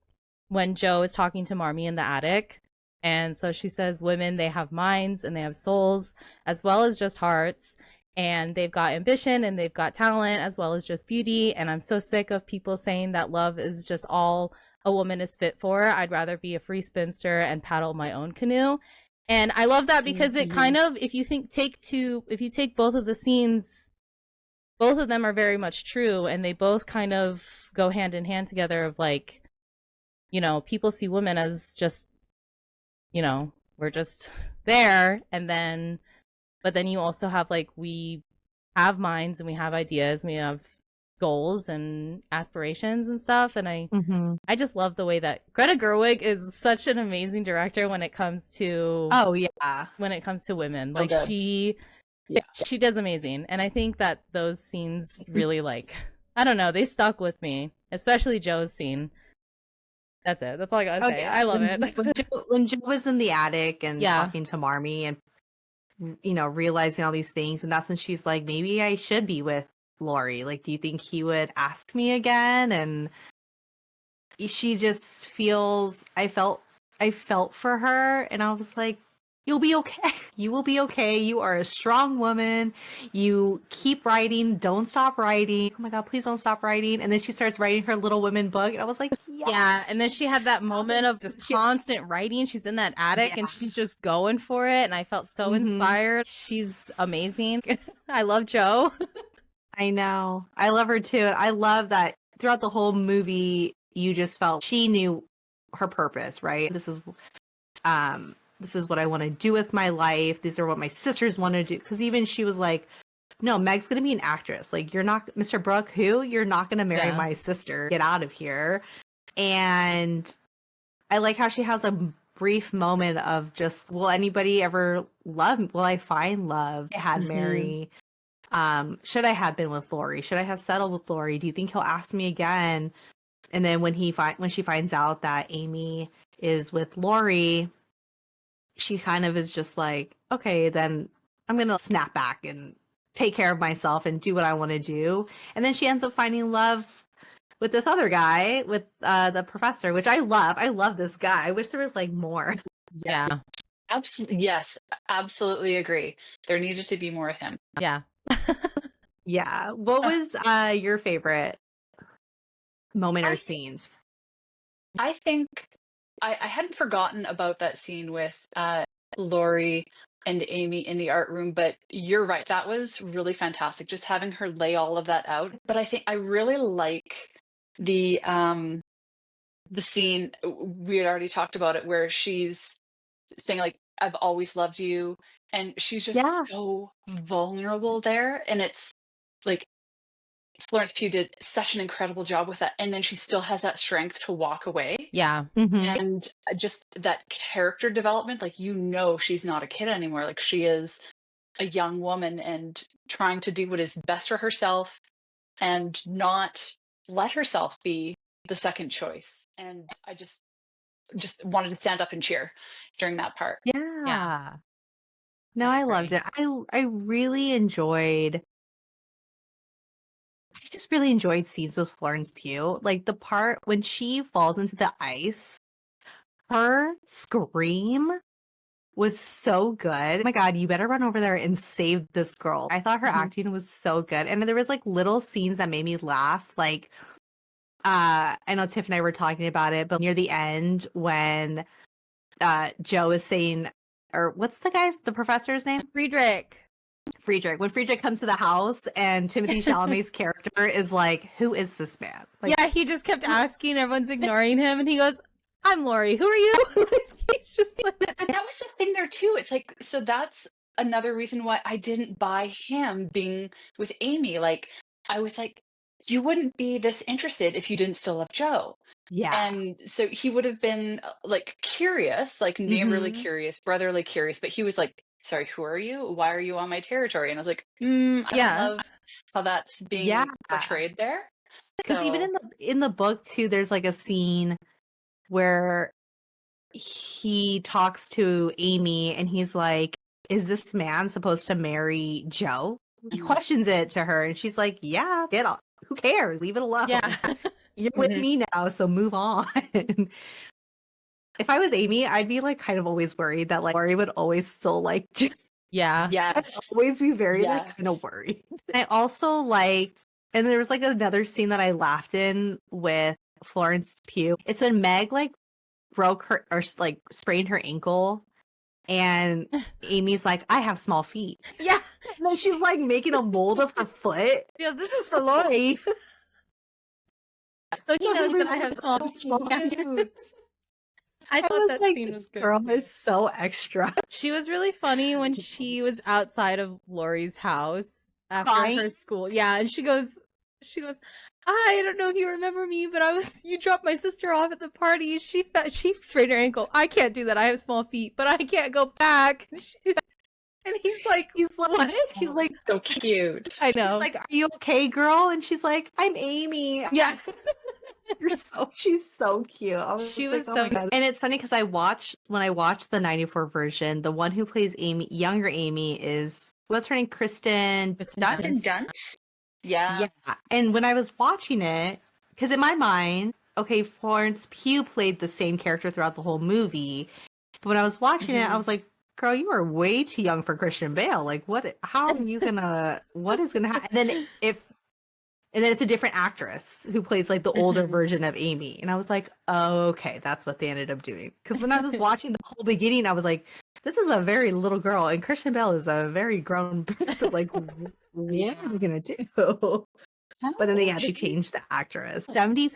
when Jo is talking to Marmee in the attic. And so she says, women, they have minds and they have souls as well as just hearts. And they've got ambition and they've got talent as well as just beauty. And I'm so sick of people saying that love is just all a woman is fit for. I'd rather be a free spinster and paddle my own canoe. And I love that because it kind of, if you take both of the scenes, both of them are very much true, and they both kind of go hand in hand together of like, you know, people see women as just, you know, we're just there, and then, but then you also have like, we have minds and we have ideas and we have goals and aspirations and stuff. And I just love the way that Greta Gerwig is such an amazing director when it comes to women. Like she does amazing. And I think that those scenes really like, I don't know, they stuck with me, especially Jo's scene. That's it. That's all I gotta say. I love it. When Jo was in the attic and talking to Marmee and, you know, realizing all these things, and that's when she's like, maybe I should be with Laurie. Like, do you think he would ask me again? And she just feels, I felt for her, and I was like, you'll be okay. You will be okay. You are a strong woman. You keep writing. Don't stop writing. Oh my God, please don't stop writing. And then she starts writing her Little Women book. And I was like, yes. Yeah. And then she had that moment of just constant writing. She's in that attic and she's just going for it. And I felt so inspired. She's amazing. I love Jo. I know. I love her too. I love that throughout the whole movie, you just felt she knew her purpose, right? This is what I want to do with my life. These are what my sisters want to do. Because even she was like, no, Meg's going to be an actress. Like, you're not, Mr. Brooke, who? You're not going to marry my sister. Get out of here. And I like how she has a brief moment of just, will anybody ever love? Will I find love? I had Mary. Should I have been with Laurie? Should I have settled with Laurie? Do you think he'll ask me again? And then when she finds out that Amy is with Laurie, she kind of is just like, okay, then I'm going to snap back and take care of myself and do what I want to do. And then she ends up finding love with this other guy, with the professor, which I love. I love this guy. I wish there was like more. Yeah. Absolutely. Yes, absolutely agree. There needed to be more of him. Yeah. Yeah. What was your favorite moment or scenes? I think I hadn't forgotten about that scene with Laurie and Amy in the art room, but you're right. That was really fantastic. Just having her lay all of that out. But I think I really like the scene, we had already talked about it, where she's saying like, I've always loved you. And she's just so vulnerable there. And it's like, Florence Pugh did such an incredible job with that. And then she still has that strength to walk away. Yeah. And just that character development, like, you know, she's not a kid anymore. Like, she is a young woman and trying to do what is best for herself and not let herself be the second choice. And I just wanted to stand up and cheer during that part. Yeah. No, I I loved agree. it. I really enjoyed I just really enjoyed scenes with Florence Pugh. Like the part when she falls into the ice, her scream was so good. Oh my God, you better run over there and save this girl. I thought her acting was so good. And there was like little scenes that made me laugh. Like, I know Tiff and I were talking about it, but near the end when Joe is saying, or what's the professor's name? Friedrich. Friedrich. When Friedrich comes to the house and Timothy Chalamet's character is like, who is this man? Like, Yeah, he just kept asking, everyone's ignoring him, and he goes, I'm Laurie, who are you? He's just like, But that was the thing there too. It's like, so that's another reason why I didn't buy him being with Amy. Like, I was like, you wouldn't be this interested if you didn't still love Joe. yeah. And so he would have been like curious, like neighborly Mhm. curious, brotherly curious, but he was like, sorry, who are you? Why are you on my territory? And I was like, I don't yeah. love how that's Yeah. being portrayed there. Because even So in the book too, there's like a scene where he talks to Amy and he's like, is this man supposed to marry Joe? He questions it to her and she's like, yeah, get off. Who cares? Leave it alone. Yeah. You're with Mhm. me now, so move on. If I was Amy, I'd be like kind of always worried that like Laurie would always still like just Yeah. Yes. I'd always be very like Yes. kind of worried. I also liked, and there was like another scene that I laughed in with Florence Pugh. It's when Meg like broke her or like sprained her ankle, and Amy's like, "I have small feet," Yeah. and then she's like making a mold of her foot. She goes, this is for Laurie. So he So knows he that I was have small so feet. small. Yeah. I I thought was that like, scene this was good. girl too. is so extra. She was really funny when she was outside of Laurie's house after Crying. her school. Yeah, and she goes, I don't know if you remember me, but you dropped my sister off at the party. She sprained her ankle. I can't do that. I have small feet, but I can't go back. And he's like, what? He's like, So cute. I know. he's like, "Are you okay, girl?" And she's like, "I'm Amy." Yeah. She's so cute. I was She like, was "Oh so my God." And it's funny because when I watched the 94 version, the one who plays Amy, younger Amy, is what's her name? Kristen Kristen Dunst? Kristen Dunst. Yeah. Yeah. And when I was watching it, because in my mind, okay, Florence Pugh played the same character throughout the whole movie. But when I was watching it, I was like, girl, you are way too young for Christian Bale. Like, how are you gonna, what is gonna happen? And then it's a different actress who plays like the older version of Amy. And I was like, oh, okay, that's what they ended up doing. Because when I was watching the whole beginning, I was like, this is a very little girl, and Christian Bale is a very grown person. Like, what are we gonna do? But then they had to change the actress. 70.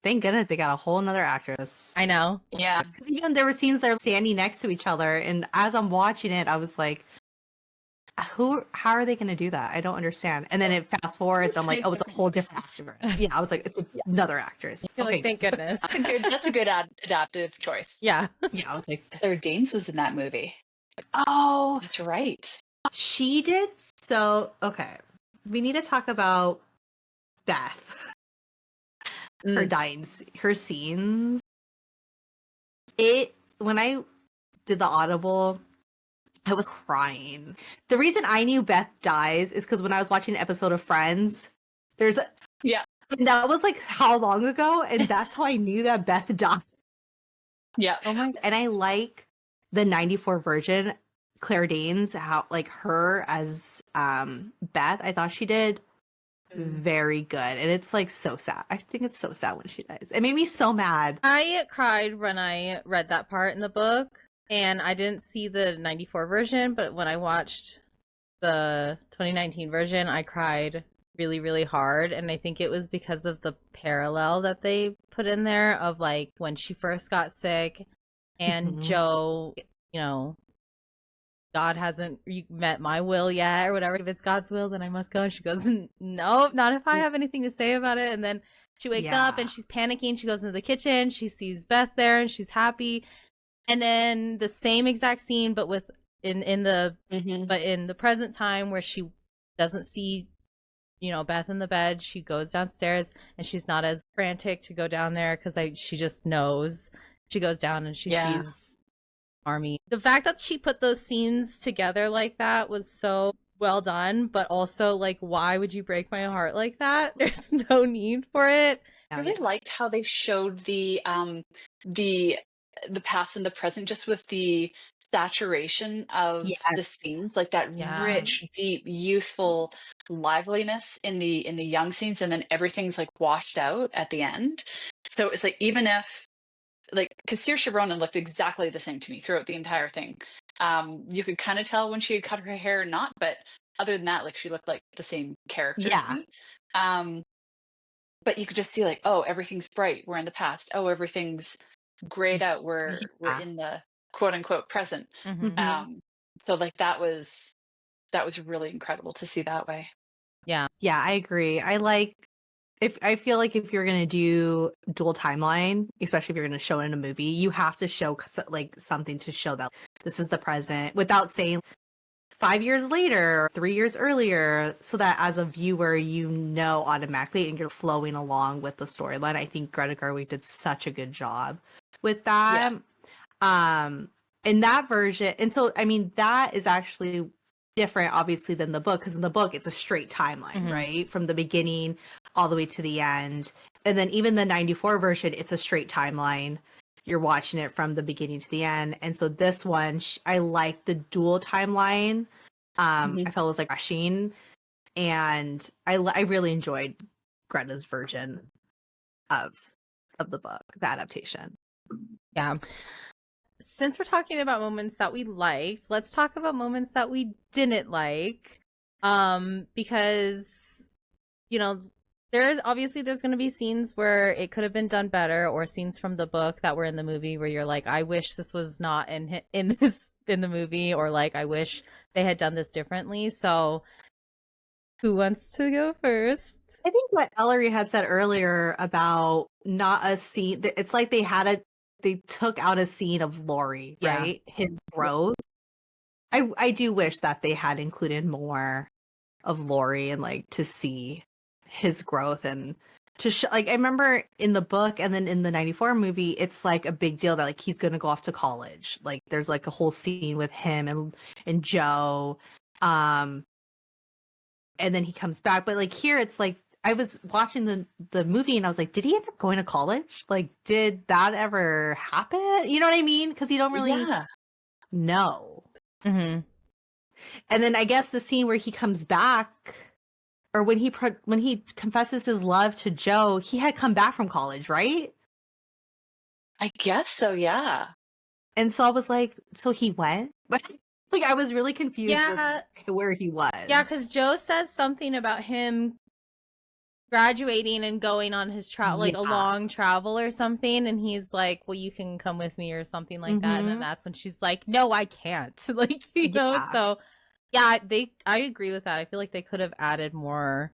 Thank goodness they got a whole nother actress. I know. Yeah. Because even there were scenes they're standing next to each other, and as I'm watching it, I was like, how are they going to do that? I don't understand. And then it fast forwards, I'm like, oh, it's a whole different actress. Yeah, I was like, it's another actress. You're Okay, like, thank goodness. That's a good adaptive choice. Yeah. yeah, I was like, Claire Danes was in that movie. oh, That's right. she did. So, okay, we need to talk about Beth. Her dying, her scenes. When I did the Audible, I was crying. The reason I knew Beth dies is because when I was watching an episode of Friends, Yeah. and that was like how long ago, and that's how I knew that Beth died. Yeah. Oh my. And I like the 94 version, Claire Danes, how like her as Beth, I thought she did very good. And it's like so sad. I think it's so sad when she dies. It made me so mad. I cried when I read that part in the book, and I didn't see the 94 version, but when I watched the 2019 version, I cried really, really hard. And I think it was because of the parallel that they put in there of like when she first got sick and Joe, God hasn't met my will yet or whatever. If it's God's will, then I must go. And she goes, no, not if I have anything to say about it. And then she wakes up and she's panicking. She goes into the kitchen. She sees Beth there and she's happy. And then the same exact scene, but in the present time where she doesn't see Beth in the bed, she goes downstairs and she's not as frantic to go down there because she just knows. She goes down and she Yeah. sees Marmee. The fact that she put those scenes together like that was so well done, but also like, why would you break my heart like that? There's no need for it. I really liked how they showed the past and the present just with the saturation of the Yes. scenes, like that Yeah. rich, deep, youthful liveliness in the young scenes, and then everything's like washed out at the end. So it's like even if like because Saoirse Ronan looked exactly the same to me throughout the entire thing. You could kind of tell when she had cut her hair or not, but other than that, like she looked like the same character to Yeah. me. But you could just see like, oh, everything's bright. We're in the past. Oh, everything's grayed out. We're Yeah. in the quote unquote present. Mhm. So like that was really incredible to see that way. Yeah. Yeah, I agree. I feel like if you're gonna do dual timeline, especially if you're gonna show it in a movie, you have to show like something to show that this is the present without saying 5 years later or 3 years earlier, so that as a viewer you know automatically and you're flowing along with the storyline. I think Greta Gerwig did such a good job with that. In that version, and so I mean that is actually different obviously than the book, because in the book it's a straight timeline, right, from the beginning all the way to the end. And then even the 94 version, it's a straight timeline. You're watching it from the beginning to the end. And so this one, I like the dual timeline. I felt it was like rushing, and I really enjoyed Greta's version of the book, the adaptation. Yeah. Since we're talking about moments that we liked, let's talk about moments that we didn't like. Because there's going to be scenes where it could have been done better, or scenes from the book that were in the movie where you're like, I wish this was not in the movie, or like I wish they had done this differently. So who wants to go first? I think what Ellory had said earlier about not a scene, it's like they took out a scene of Laurie, Yeah. right? His growth. I do wish that they had included more of Laurie and like to see his growth and to show, like I remember in the book and then in the 94 movie, it's like a big deal that like he's gonna go off to college. Like there's like a whole scene with him and Joe. And then he comes back. But like here it's like I was watching the movie and I was like, did he end up going to college? Like, did that ever happen? You know what I mean? Because you don't really know. Mm-hmm. And then I guess the scene where he comes back, or when he confesses his love to Joe, he had come back from college, right? I guess so, yeah. And so I was like, so he went? But like I was really confused with where he was. Yeah, because Joe says something about him graduating and going on his like a long travel or something, and he's like, well, you can come with me or something like that. And then that's when she's like, no, I can't. Like, know, so yeah, I agree with that. I feel like they could have added more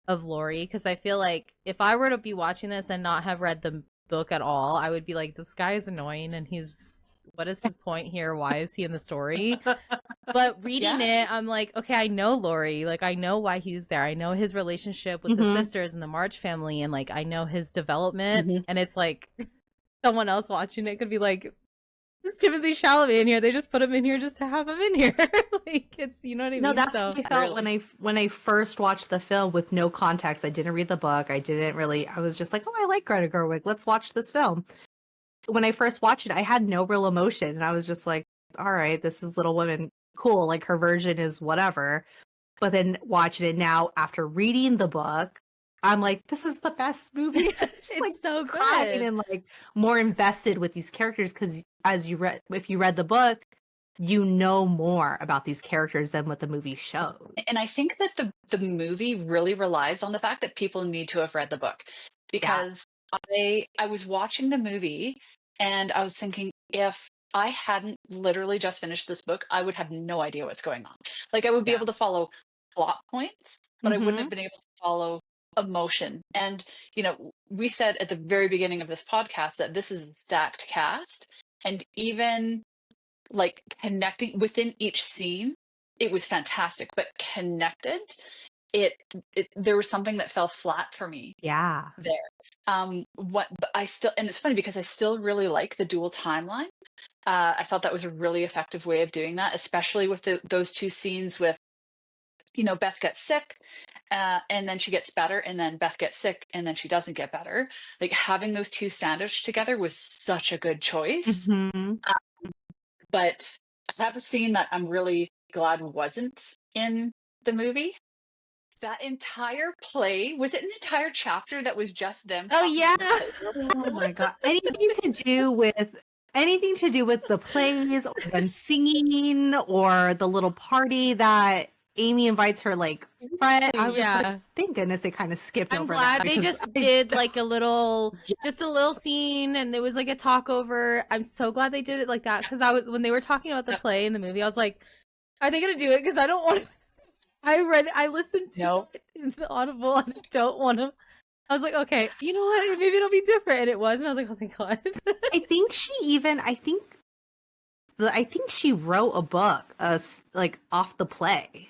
of Laurie, because I feel like if I were to be watching this and not have read the book at all, I would be like, this guy is annoying and what is his point here? Why is he in the story? But reading it, I'm like, okay, I know Laurie. Like, I know why he's there. I know his relationship with the sisters and the March family, and like I know his development. And it's like someone else watching it could be like, this Timothy Chalamet in here. They just put him in here just to have him in here. Like, it's, you know what I mean? No, that's how I felt when I first watched the film with no context. I didn't read the book. I was just like, oh, I like Greta Gerwig. Let's watch this film. When I first watched it, I had no real emotion. And I was just like, all right, this is Little Women. Cool. Like her version is whatever. But then watching it now after reading the book, I'm like, this is the best movie. It's like so good. And like more invested with these characters, because if you read the book, you know more about these characters than what the movie showed. And I think that the movie really relies on the fact that people need to have read the book, because I was watching the movie and I was thinking, if I hadn't literally just finished this book, I would have no idea what's going on. Like I would be able to follow plot points, but I wouldn't have been able to follow emotion. And we said at the very beginning of this podcast that this is a stacked cast, and even like connecting within each scene, it was fantastic, but connected it there was something that fell flat for me Yeah. there. But I still, and it's funny because I still really like the dual timeline. I thought that was a really effective way of doing that, especially with those two scenes with, Beth gets sick, and then she gets better, and then Beth gets sick, and then she doesn't get better. Like having those two sandwiched together was such a good choice. Mhm. But I have a scene that I'm really glad wasn't in the movie. That entire play, was it an entire chapter that was just them Oh talking yeah. Oh my god. Anything to do with the plays or them singing or the little party that Amy invites her like friend. I was Yeah. like, thank goodness they kind of skipped I'm over glad that. they because just I- did like a little, Yeah. just a little scene, and there was like a talk over. I'm so glad they did it like that, because when they were talking about the Yep. play in the movie, I was like, are they gonna do it? Because I don't want to. I listened to Nope. it in the Audible, and I don't want to. I was like, okay, you know what? Maybe it'll be different, and it was, and I was like, oh thank God. I think she wrote a book like off the play.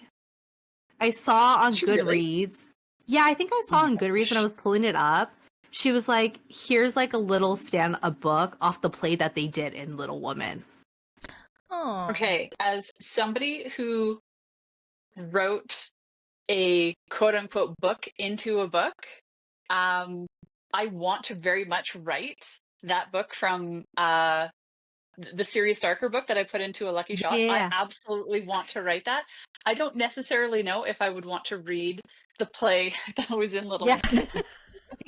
I saw on She really? Goodreads. Yeah, I think I saw Oh my on Goodreads when I gosh. was pulling it up. She was like, here's like a book off the play that they did in Little Women. Oh, Okay, as somebody who wrote a quote unquote book into a book, I want to very much write that book from the Sirius Darker book that I put into a Lucky Shot. I Yeah. absolutely want to write that. I don't necessarily know if I would want to read the play that was in Little yeah. Women.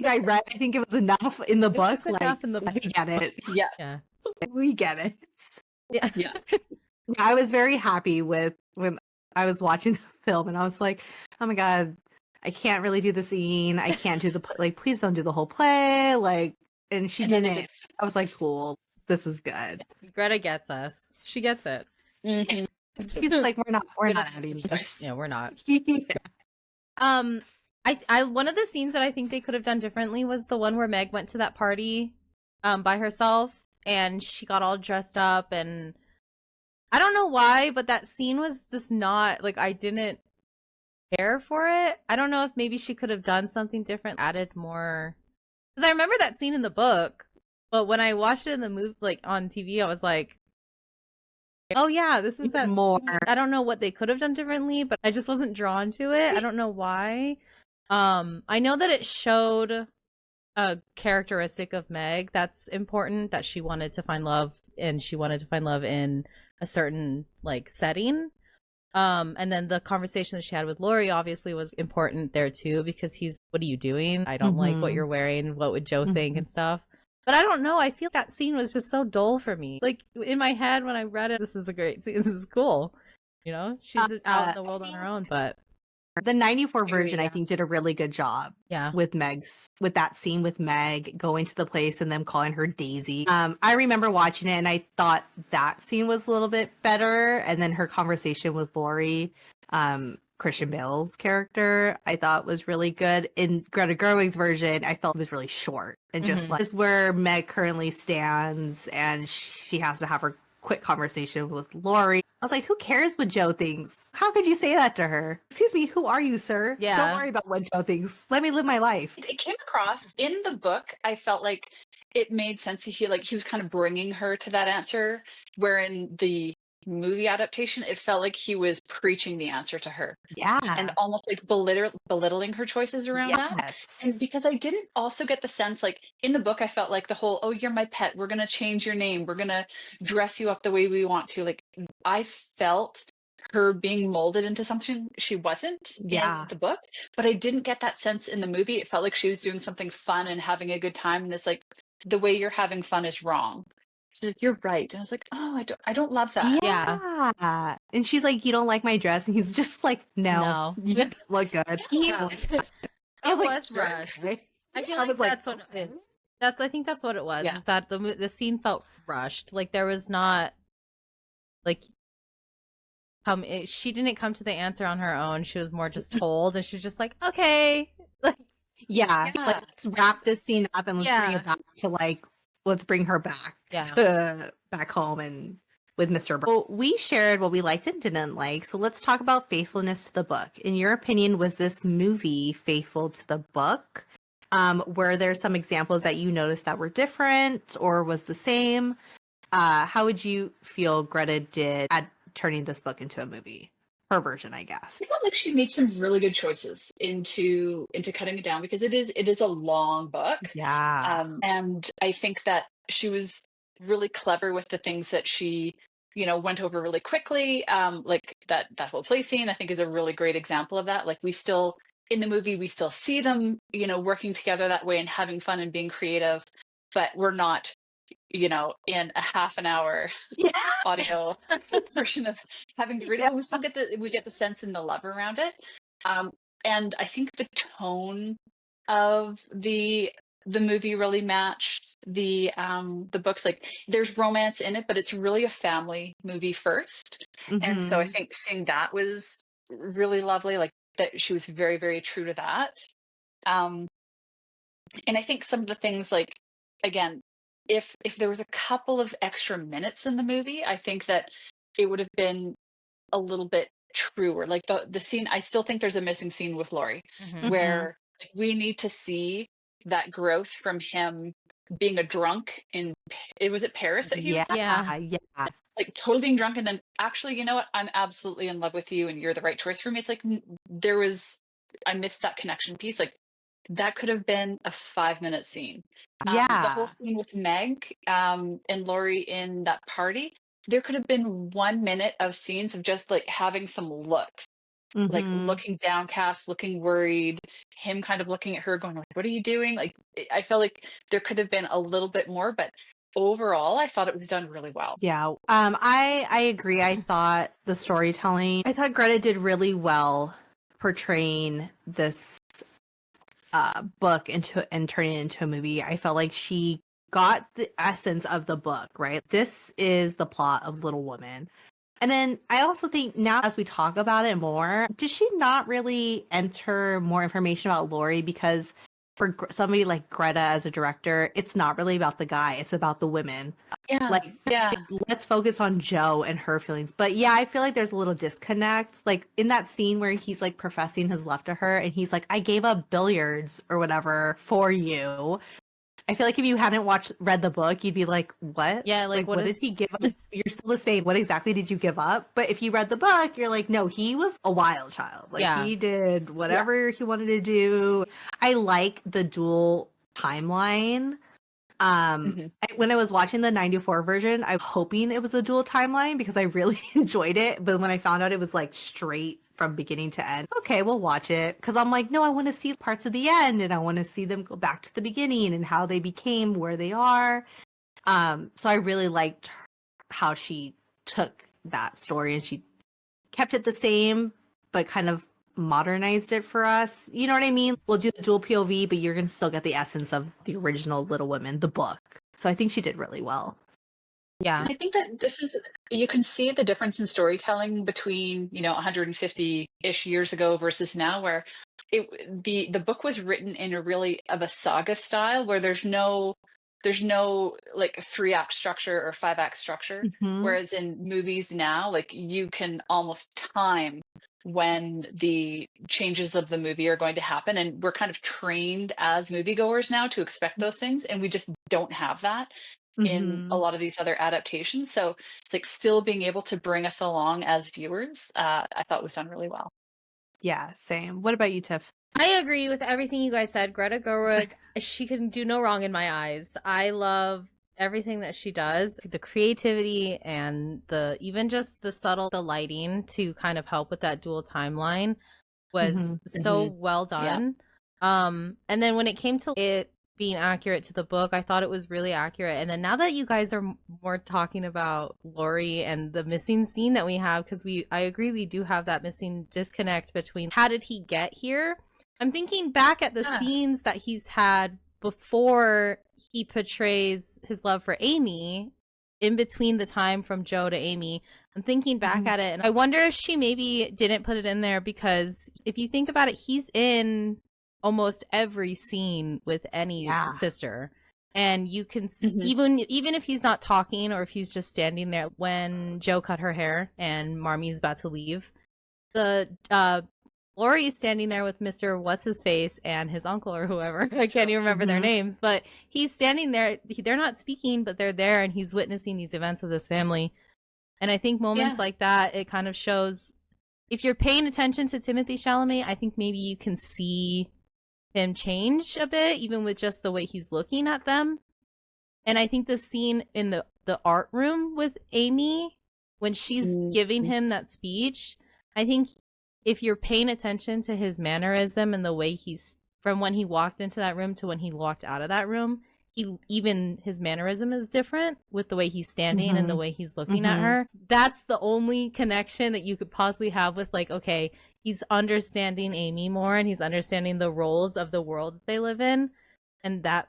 I think it was enough in the It book. was enough Like, in the book. we get it. Yeah, Yeah. We get it. Yeah. yeah. I was very happy with when I was watching the film and I was like, oh my God, I can't really do the scene. I can't do like, please don't do the whole play. Like, and she And then they didn't. did. I was like, cool, this was good. Greta gets us. She gets it. Mhm. She's like, we're not Good editing this. Yeah, we're not. Yeah. I one of the scenes that I think they could have done differently was the one where Meg went to that party by herself, and she got all dressed up, and I don't know why, but that scene was just not like, I didn't care for it. I don't know if maybe she could have done something different, added more, because I remember that scene in the book, but when I watched it in the movie, like on TV, I was like, oh yeah, this is that More. scene. I don't know what they could have done differently, but I just wasn't drawn to it. I don't know why. I know that it showed a characteristic of Meg that's important, that she wanted to find love, and she wanted to find love in a certain like setting. And then the conversation that she had with Laurie obviously was important there too, because he's, what are you doing? I don't like what Mhm. you're wearing. What would Joe think and stuff? But I don't know. I feel that scene was just so dull for me. Like in my head when I read it, this is a great scene. This is cool. You know, she's out in the world on her own, but The 94 Agree, version, I yeah. think, did a really good job yeah. with that scene with Meg going to the place and them calling her Daisy. I remember watching it and I thought that scene was a little bit better. And then her conversation with Laurie, Christian Bale's character, I thought was really good. In Greta Gerwig's version, I felt it was really short and just like, this is where Meg currently stands and she has to have her quick conversation with Laurie. I was like, who cares what Joe thinks? How could you say that to her? Excuse me, who are you, sir? Yeah. Don't worry about what Joe thinks. Let me live my life. It came across in the book. I felt like it made sense. He was kind of bringing her to that answer, where in the movie adaptation, it felt like he was preaching the answer to her Yeah. and almost like belittling her choices around that. And Yes. because I didn't also get the sense, like in the book, I felt like the whole, oh, you're my pet, we're going to change your name, we're going to dress you up the way we want to. Like I felt her being molded into something she wasn't Yeah. in the book, but I didn't get that sense in the movie. It felt like she was doing something fun and having a good time. And it's like, the way you're having fun is wrong. She's like, you're right. And I was like, oh, I don't love that. Yeah. And she's like, you don't like my dress? And he's just like, no. You don't look good. Yeah. I was It like, was sure. rushed. I feel I like was like, that's what it is. I think that's what it was. Yeah. Is that the scene felt rushed? Like there was not like she didn't come to the answer on her own. She was more just told, and she's just like, okay, like yeah, Yeah. like, let's wrap this scene up and let's bring Yeah. it back to like, let's bring her back Yeah. to back home and with Mr. So we shared what we liked and didn't like. So let's talk about faithfulness to the book. In your opinion, was this movie faithful to the book? Were there some examples that you noticed that were different or was the same? How would you feel Greta did at turning this book into a movie? Her version, I guess. I felt like she made some really good choices into cutting it down, because it is a long book. Yeah. And I think that she was really clever with the things that she, went over really quickly. Like that whole play scene, I think, is a really great example of that. Like, we still, in the movie, we still see them, working together that way and having fun and being creative, but we're not, in a half an hour Yeah. audio version of having to read it. Yeah. But we get the sense and the love around it. And I think the tone of the movie really matched the books. Like, there's romance in it, but it's really a family movie first. And so I Mhm. think seeing that was really lovely, like that she was very, very true to that. Um, and I think some of the things, like, again, if there was a couple of extra minutes in the movie, I think that it would have been a little bit truer. Like the scene, I still think there's a missing scene with Laurie, Mhm. Mhm. where, like, we need to see that growth from him being a drunk in, it was at Paris that he was, Yeah. Yeah. Yeah. like, totally being drunk, and then, actually, you know what, I'm absolutely in love with you and you're the right choice for me. It's like, there was, I missed that connection piece. Like, that could have been a 5-minute scene. The whole Yeah. scene with Meg, and Laurie in that party, there could have been 1 minute of scenes of just, like, having some looks, like Mhm. looking downcast, looking worried, him kind of looking at her going, like, what are you doing? Like, I felt like there could have been a little bit more, but overall I thought it was done really well. Yeah. I agree. I thought the storytelling, I thought Greta did really well portraying this book into and turning it into a movie. I felt like she got the essence of the book, right? This is the plot of Little Women. And then I also think now, as we talk about it more, did she not really enter more information about Laurie? Because for somebody like Greta as a director, it's not really about the guy, it's about the women. Yeah, Like, yeah. let's focus on Joe and her feelings. But yeah, I feel like there's a little disconnect. Like in that scene where he's like professing his love to her and he's like, I gave up billiards or whatever for you. I feel like if you hadn't read the book, you'd be like, what? Yeah, like, what what did is he give up? You're still the same. What exactly did you give up? But if you read the book, you're like, no, he was a wild child. Like, Yeah. he did Yeah. whatever he wanted to do. I like the dual timeline. Mhm. When I was watching the 94 version, I was hoping it was a dual timeline because I really enjoyed it. But when I found out it was like straight from beginning to end, okay, we'll watch it. Because I'm like, no, I want to see parts of the end and I want to see them go back to the beginning and how they became where they are. So I really liked how she took that story and she kept it the same, but kind of modernized it for us. You know what I mean? We'll do the dual POV, but you're going to still get the essence of the original Little Women, the book. So I think she did really well. Yeah. I think that you can see the difference in storytelling between, 150-ish years ago versus now, where the book was written in a really of a saga style, where there's no like 3-act structure or 5-act structure. Mm-hmm. Whereas in movies now, like, you can almost time when the changes of the movie are going to happen, and we're kind of trained as moviegoers now to expect those things, and we just don't have that in a Mm-hmm. lot of these other adaptations. So it's like, still being able to bring us along as viewers, I thought was done really well. Yeah, same. What about you, Tiff? I agree with everything you guys said. Greta Gerwig, she can do no wrong in my eyes. I love everything that she does, the creativity and even just the subtle, the lighting to kind of help with that dual timeline Mm-hmm. was so well Yeah. done. And then when it came to it being accurate to the book, I thought it was really accurate. And then now that you guys are more talking about Laurie and the missing scene that we have, because I agree, we do have that missing disconnect between how did he get here? I'm thinking back at the Yeah. scenes that he's had before he portrays his love for Amy, in between the time from Joe to Amy. I'm thinking back Mhm. at it, and I wonder if she maybe didn't put it in there because if you think about it, he's in almost every scene with any Yeah. sister. And you can even if he's not talking or if he's just standing there, when Joe cut her hair and Marmee's about to leave, the Laurie is standing there with Mr. What's his face and his uncle or whoever. I can't even remember their names, but he's standing there. They're not speaking, but they're there, and he's witnessing these events of this family. And I think moments like that, it kind of shows, if you're paying attention to Timothée Chalamet, I think maybe you can see him change a bit, even with just the way he's looking at them. And I think the scene in the art room with Amy, when she's giving him that speech, I think if you're paying attention to his mannerism and the way he's, from when he walked into that room to when he walked out of that room, even his mannerism is different with the way he's standing and the way he's looking at her. That's the only connection that you could possibly have with, like, okay, he's understanding Amy more and he's understanding the roles of the world that they live in. And that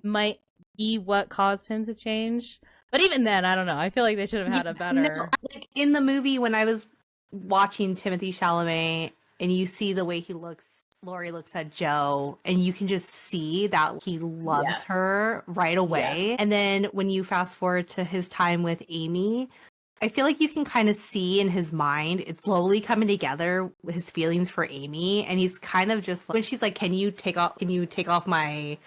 might be what caused him to change. But even then, I don't know. I feel like they should have had a better... No, like in the movie, when I was watching Timothée Chalamet and you see the way he looks, Laurie looks at Joe, and you can just see that he loves her right away. And then when you fast forward to his time with Amy, I feel like you can kind of see in his mind, it's slowly coming together, his feelings for Amy. And he's kind of just, when she's like, can you take off my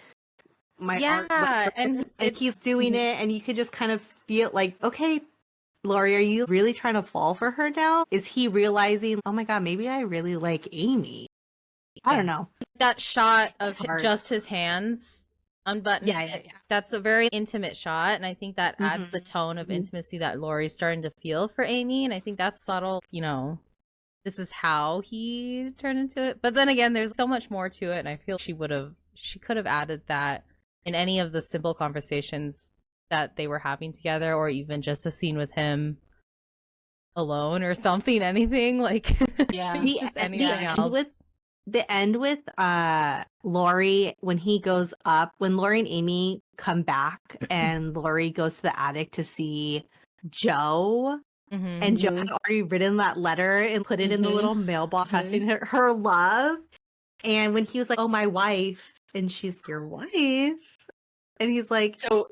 art? And he's doing it, and you could just kind of feel like, okay, Laurie, are you really trying to fall for her now? Is he realizing, oh my God, maybe I really like Amy? I don't know. That shot of just his hands unbuttoned. Yeah. That's a very intimate shot, and I think that adds the tone of intimacy that Laurie's starting to feel for Amy, and I think that's subtle, you know, this is how he turned into it. But then again, there's so much more to it, and I feel she could have added that in any of the simple conversations that they were having together, or even just a scene with him alone or something, anything like just anything else. The end with Laurie, when he goes up, when Laurie and Amy come back and Laurie goes to the attic to see Joe, and Joe had already written that letter and put it in the little mailbox, passing her love. And when he was like, oh, my wife, and she's your wife, and he's like, so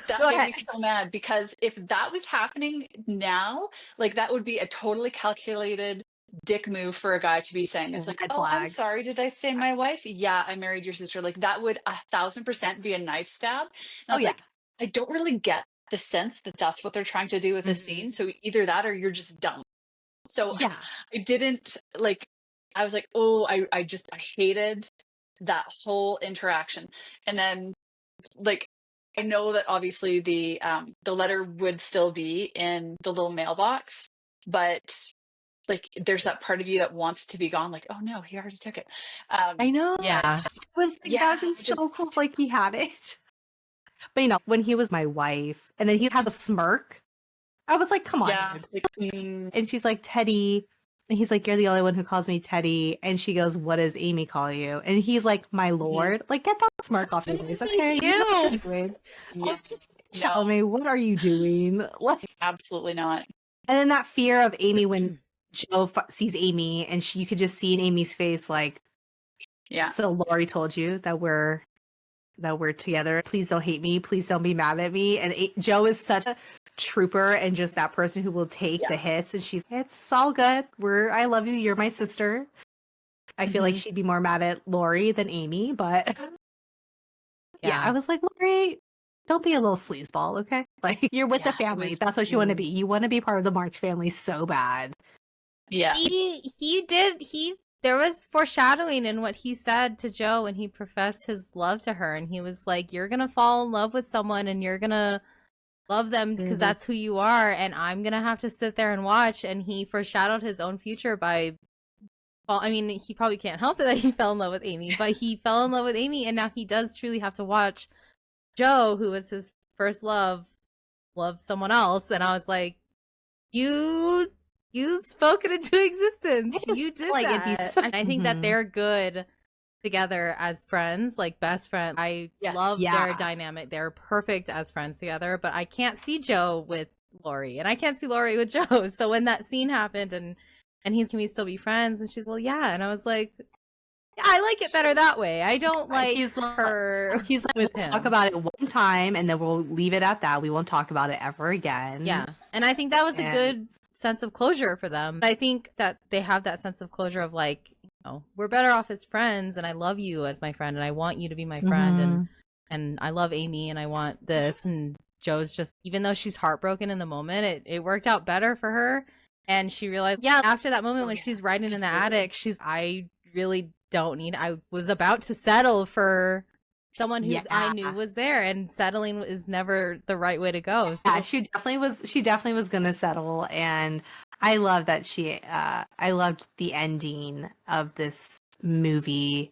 that made me so mad, because if that was happening now, like, that would be a totally calculated dick move for a guy to be saying. It's like, oh, I'm sorry, did I say my wife? Yeah, I married your sister. Like, that would 1,000% be a knife stab. And I was like, I don't really get the sense that that's what they're trying to do with the scene. So either that or you're just dumb. So I didn't, like, I was like, oh, I hated that whole interaction. And then, like, I know that obviously the letter would still be in the little mailbox, but like, there's that part of you that wants to be gone, like, oh no, he already took it. I know. Yeah. It was that been so cool, like he had it. But you know, when he was my wife, and then he had a smirk, I was like, come on, dude. Like, and she's like, Teddy. And he's like, you're the only one who calls me Teddy. And she goes, what does Amy call you? And he's like, my lord. Like, get that smirk off your face, okay? Tell me, what are you doing? Like, absolutely not. And then that fear of Amy when Joe sees Amy, and you could just see in Amy's face, like, so Laurie told you that we're together. Please don't hate me. Please don't be mad at me. And Joe is such a trooper and just that person who will take the hits. And she's, it's all good. I love you. You're my sister. I feel like she'd be more mad at Laurie than Amy, but I was like, Laurie, don't be a little sleazeball, okay? Like, you're with the family. That's what you want to be. You want to be part of the March family so bad. Yeah. There was foreshadowing in what he said to Joe when he professed his love to her, and he was like, you're gonna fall in love with someone and you're gonna love them because that's who you are, and I'm gonna have to sit there and watch. And he foreshadowed his own future by, well, I mean, he probably can't help it that he fell in love with Amy, but he fell in love with Amy, and now he does truly have to watch Joe, who was his first love someone else. And I was like, you spoke it into existence. You did that. And I think that they're good together as friends, like best friends. I love their dynamic. They're perfect as friends together, but I can't see Joe with Laurie, and I can't see Laurie with Joe. So when that scene happened and he's, can we still be friends? And she's, well, yeah. And I was like, I like it better that way. I don't like He's her He's like, with we'll him. talk about it one time and then we'll leave it at that. We won't talk about it ever again. Yeah. And I think that was a And- good sense of closure for them. I think that they have that sense of closure of like, you know, we're better off as friends and I love you as my friend and I want you to be my friend and I love Amy and I want this. And Joe's just, even though she's heartbroken in the moment, it worked out better for her. And she realized, yeah, after that moment when she's riding in the attic, I really don't need, I was about to settle for someone who I knew was there, and settling is never the right way to go. So. Yeah, she definitely was gonna settle, and I love that I loved the ending of this movie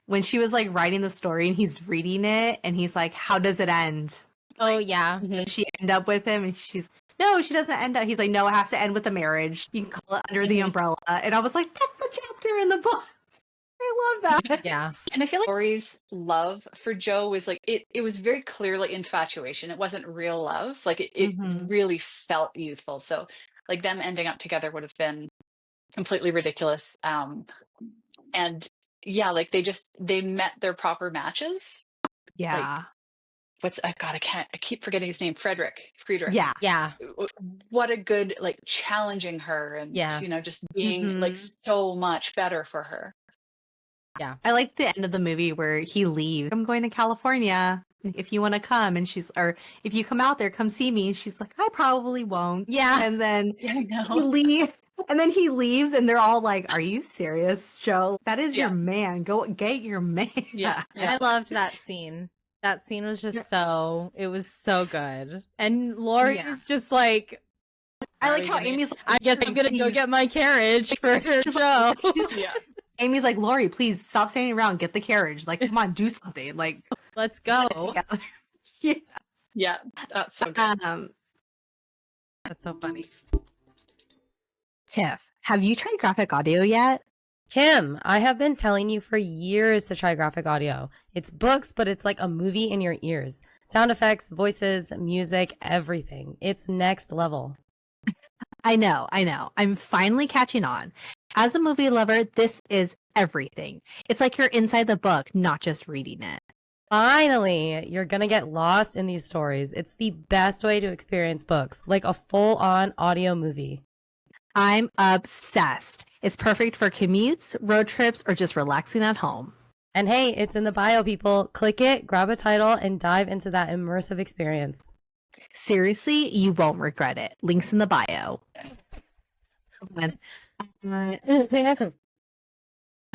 when she was like writing the story and he's reading it and he's like, how does it end? Oh yeah. Does she end up with him? And no, she doesn't end up. He's like, no, it has to end with a marriage. You can call it Under the Umbrella. And I was like, that's the chapter in the book. I love that. Yeah. And I feel like Laurie's love for Joe was like, it was very clearly infatuation. It wasn't real love. Like it really felt youthful. So like them ending up together would have been completely ridiculous. And yeah, like they met their proper matches. Yeah. Like, I keep forgetting his name. Friedrich. Yeah. What a good, like, challenging her and, you know, just being like so much better for her. Yeah. I liked the end of the movie where he leaves. I'm going to California. If you want to come, or if you come out there, come see me. And she's like, I probably won't. Yeah. And then he leaves and they're all like, are you serious, Joe? That is your man. Go get your man. Yeah. I loved that scene. That scene was just it was so good. And Laurie is just like, I like how Amy's like, I guess I'm going to go get my carriage for Joe. Amy's like, Laurie, please stop standing around. Get the carriage. Like, come on, do something. Like, let's go. Yeah. That's so good. That's so funny. Tiff, have you tried graphic audio yet? Kim, I have been telling you for years to try graphic audio. It's books, but it's like a movie in your ears. Sound effects, voices, music, everything. It's next level. I know. I'm finally catching on. As a movie lover, this is everything. It's like you're inside the book, not just reading it. Finally, you're gonna get lost in these stories. It's the best way to experience books, like a full-on audio movie. I'm obsessed. It's perfect for commutes, road trips, or just relaxing at home. And hey, it's in the bio, people. Click it, grab a title, and dive into that immersive experience. Seriously, you won't regret it. Links in the bio.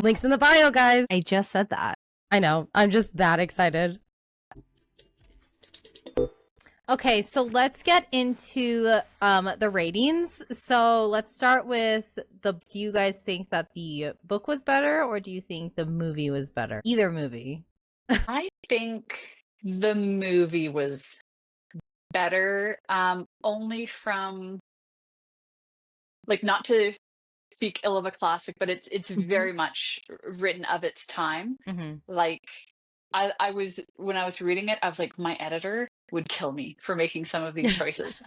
Links in the bio, guys. I just said that. I know. I'm just that excited. Okay, so let's get into the ratings. So let's start with do you guys think that the book was better or do you think the movie was better? Either movie. I think the movie was better, only from, like, not to speak ill of a classic, but it's very much written of its time. Like I was, when I was reading it, I was like, my editor would kill me for making some of these choices.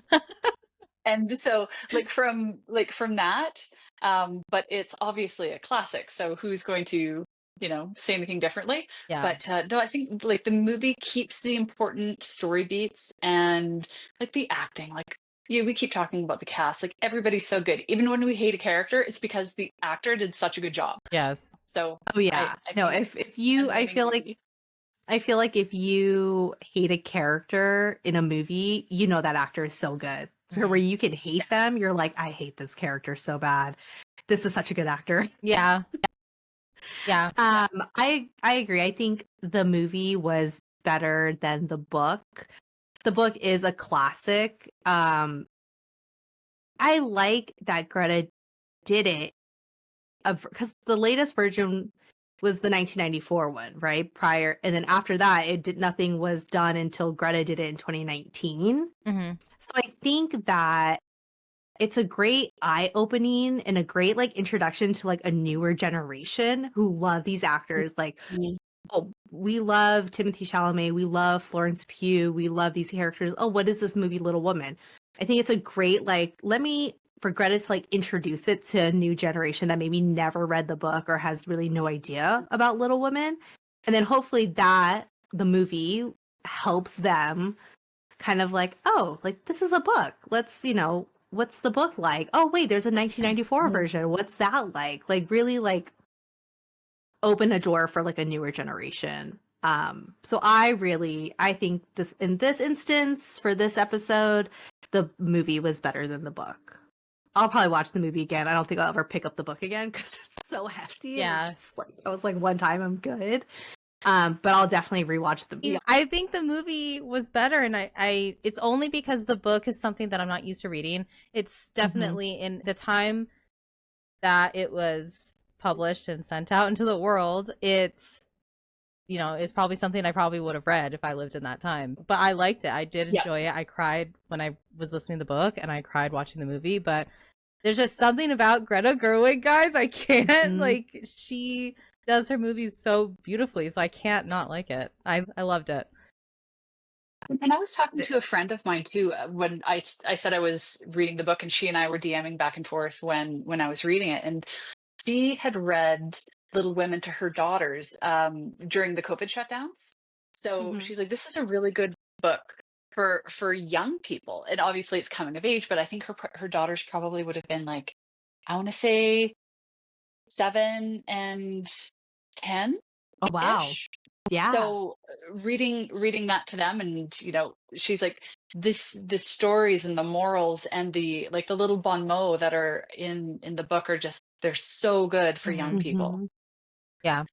And so from that, but it's obviously a classic, so who's going to, you know, say anything differently? Yeah. But no, I think like the movie keeps the important story beats and like the acting, like, yeah, we keep talking about the cast, like everybody's so good. Even when we hate a character, it's because the actor did such a good job. Yes. So oh yeah, I feel like if you hate a character in a movie, you know that actor is so good. So where you can hate them, you're like, I hate this character so bad. This is such a good actor. Yeah. Yeah. I agree. I think the movie was better than the book. The book is a classic. I like that Greta did it because the latest version was the 1994 one, right? Prior, and then after that, nothing was done until Greta did it in 2019. So I think that it's a great eye-opening and a great like introduction to like a newer generation who love these actors. Like, oh, we love Timothée Chalamet, we love Florence Pugh, we love these characters. Oh, what is this movie, Little Woman? I think it's a great, like, let me for Greta to like introduce it to a new generation that maybe never read the book or has really no idea about Little Women. And then hopefully that the movie helps them kind of like, oh, like this is a book. Let's, what's the book like? Oh, wait, there's a 1994 version. What's that like? Like really like open a door for like a newer generation. So I think in this instance for this episode, the movie was better than the book. I'll probably watch the movie again. I don't think I'll ever pick up the book again because it's so hefty. Yeah. Just like I was like one time I'm good. But I'll definitely rewatch the movie. I think the movie was better, and I it's only because the book is something that I'm not used to reading. It's definitely in the time that it was published and sent out into the world, it's probably something I probably would have read if I lived in that time. But I liked it. I did enjoy it. I cried when I was listening to the book, and I cried watching the movie. But there's just something about Greta Gerwig, guys. I can't like she does her movies so beautifully, so I can't not like it. I loved it. And I was talking to a friend of mine too when I said I was reading the book, and she and I were DMing back and forth when I was reading it, and she had read Little Women to her daughters during the COVID shutdowns. So she's like, "This is a really good book for young people." And obviously, it's coming of age, but I think her daughters probably would have been like, I want to say 7 and 10. Oh wow. Yeah. So reading that to them, and she's like, the stories and the morals and the little bon mots that are in the book are just, they're so good for young people. Yeah.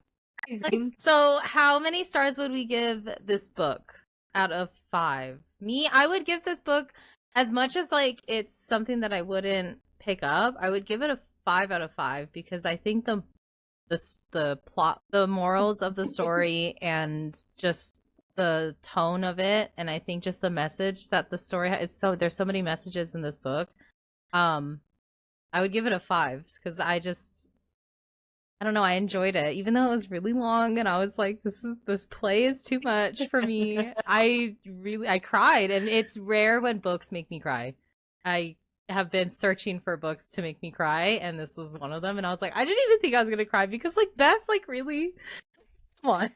So how many stars would we give this book out of 5? Me, I would give this book, as much as like it's something that I wouldn't pick up, I would give it a 5 out of 5 because I think the plot, the morals of the story, and just the tone of it, and I think just the message that the story there's so many messages in this book. I would give it a 5 because I don't know, I enjoyed it even though it was really long, and I was like, this play is too much for me. I cried, and it's rare when books make me cry. I have been searching for books to make me cry, and this was one of them, and I was like, I didn't even think I was gonna cry because like Beth, like, really, come on.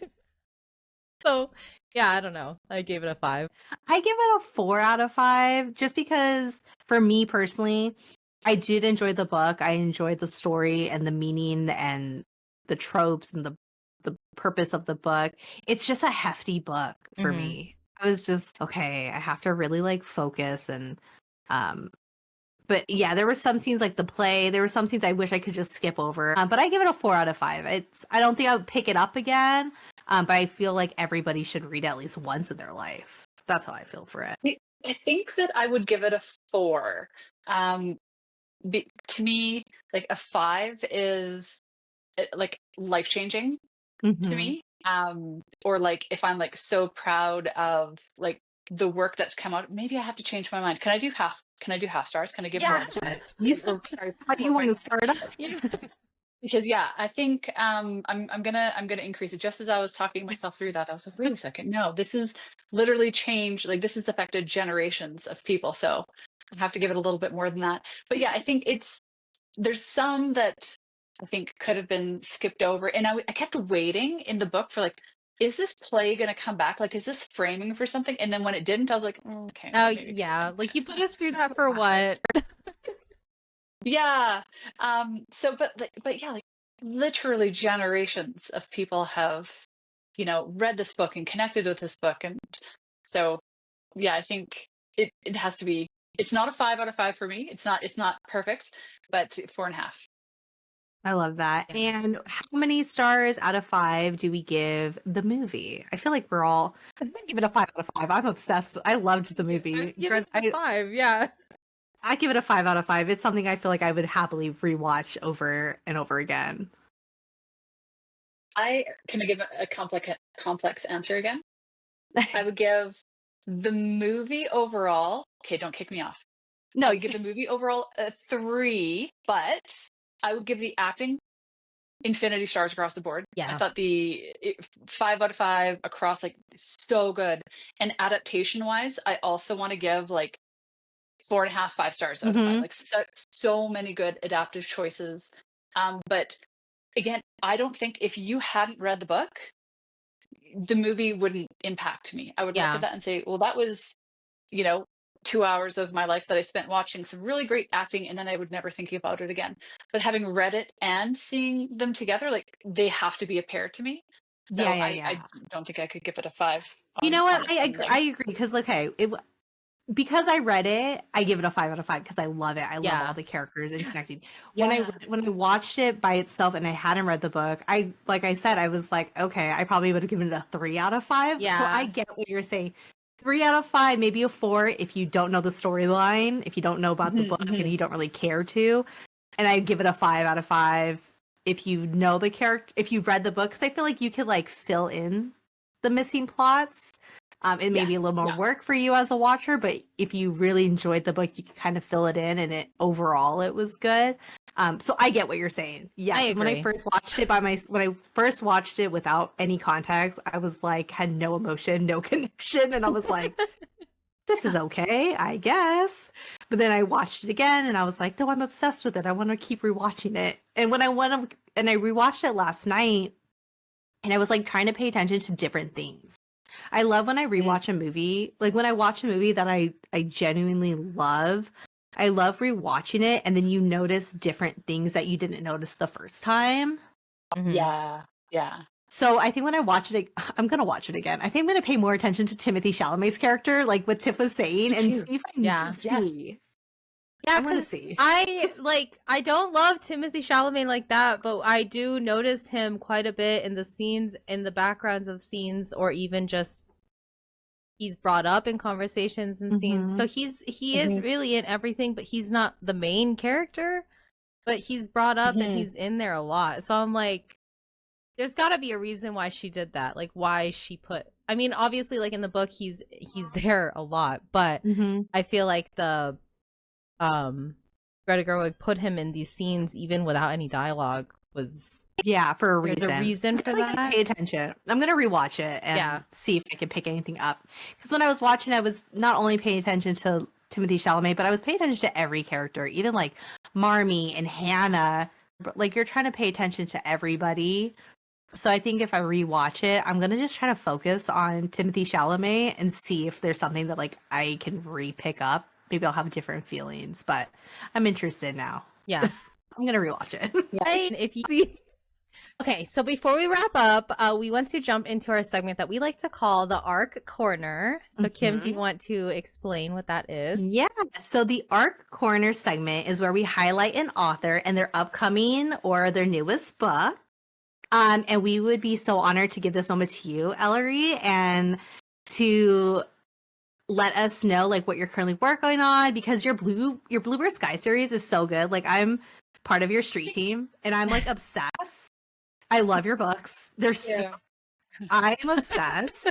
So yeah, I don't know, I gave it a 5. I give it a 4 out of 5 just because for me personally, I did enjoy the book. I enjoyed the story and the meaning and the tropes and the purpose of the book. It's just a hefty book for me. I was just, okay, I have to really like focus and but yeah, there were some scenes like the play. There were some scenes I wish I could just skip over. But I give it a 4 out of 5. I don't think I would pick it up again. But I feel like everybody should read it at least once in their life. That's how I feel for it. I think that I would give it a 4. To me, like a 5 is like life changing to me. Or like if I'm like so proud of like the work that's come out, maybe I have to change my mind. Can I do half stars? Can I give more? How do you want to start up? Because yeah, I think I'm gonna increase it. Just as I was talking myself through that, I was like, wait a second, no, this is literally changed. Like this has affected generations of people. So I have to give it a little bit more than that. But yeah, I think there's some that I think could have been skipped over, and I kept waiting in the book for like, is this play going to come back? Like, is this framing for something? And then when it didn't, I was like, oh, okay. Oh yeah, like you put us through that for what? Yeah. So, but yeah, like literally generations of people have, read this book and connected with this book, and so yeah, I think it has to be. It's not a 5 out of 5 for me. It's not perfect, but 4.5. I love that. And how many stars out of 5 do we give the movie? I feel like I'm gonna give it a 5 out of 5. I'm obsessed. I loved the movie. Give it a 5, yeah. I give it a 5 out of 5. It's something I feel like I would happily rewatch over and over again. Can I give a complex answer again? I would give the movie overall. Okay, don't kick me off. No, I would give the movie overall a 3, but I would give the acting infinity stars across the board. Yeah. I thought 5 out of 5 across, like so good. And adaptation wise, I also want to give like 4.5, 5 stars out of 5. Like so many good adaptive choices. But again, I don't think if you hadn't read the book, the movie wouldn't impact me. I would look Yeah. at that and say, well, that was, 2 hours of my life that I spent watching some really great acting, and then I would never think about it again. But having read it and seeing them together, like they have to be a pair to me. So Yeah, yeah, I yeah. don't think I could give it a 5 You on know what? its I own agree. leg. I agree because okay, because I read it, I give it a 5 out of 5 because I love it. I love all the characters and connecting. Yeah. When I watched it by itself and I hadn't read the book, like I said, I was like, okay, I probably would have given it a 3 out of 5. So Yeah. I get what you're saying. 3 out of 5, maybe a 4 if you don't know the storyline, if you don't know about the book and you don't really care to. And I give it a 5 out of 5 if you know the character, if you've read the book, because I feel like you could like fill in the missing plots. It may be a Yes, little more yeah. work for you as a watcher, but if you really enjoyed the book, you can kind of fill it in, and overall it was good. So I get what you're saying. Yeah, I 'cause when I agree. first watched it when I first watched it without any context, I was like had no emotion, no connection, and I was like, this is okay, I guess. But then I watched it again, and I was like, no, I'm obsessed with it. I want to keep rewatching it. And when I rewatched it last night, and I was like trying to pay attention to different things. I love when I rewatch a movie, like when I watch a movie that I genuinely love. I love rewatching it, and then you notice different things that you didn't notice the first time. Yeah. So I think when I watch it, I'm gonna watch it again. I think I'm gonna pay more attention to Timothée Chalamet's character, like what Tiff was saying, Me and too. see if I can Yeah. see. Yeah, I wanna because see. I don't love Timothée Chalamet like that, but I do notice him quite a bit in the scenes, in the backgrounds of scenes, or even just he's brought up in conversations and scenes. So he is really in everything, but he's not the main character. But he's brought up and he's in there a lot. So I'm like, there's got to be a reason why she did that. Like why she put. I mean, obviously, like in the book, he's there a lot, but I feel like the Greta Gerwig put him in these scenes even without any dialogue was for a reason. There's a reason for Definitely gonna that. pay attention. I'm gonna rewatch it and see if I can pick anything up. Because when I was watching, I was not only paying attention to Timothée Chalamet, but I was paying attention to every character, even like Marmee and Hannah. Like you're trying to pay attention to everybody. So I think if I rewatch it, I'm gonna just try to focus on Timothée Chalamet and see if there's something that like I can re-pick up. Maybe I'll have different feelings, but I'm interested now. Yeah. I'm gonna rewatch it. If you see. Okay, so before we wrap up, we want to jump into our segment that we like to call the ARC Corner. So, Kim, do you want to explain what that is? Yeah. So the ARC Corner segment is where we highlight an author and their upcoming or their newest book. And we would be so honored to give this moment to you, Ellory, and to let us know like what you're currently working on, because your Bluebird Sky series is so good. Like I'm part of your street team and I'm like obsessed. I love your books. They're so I'm obsessed.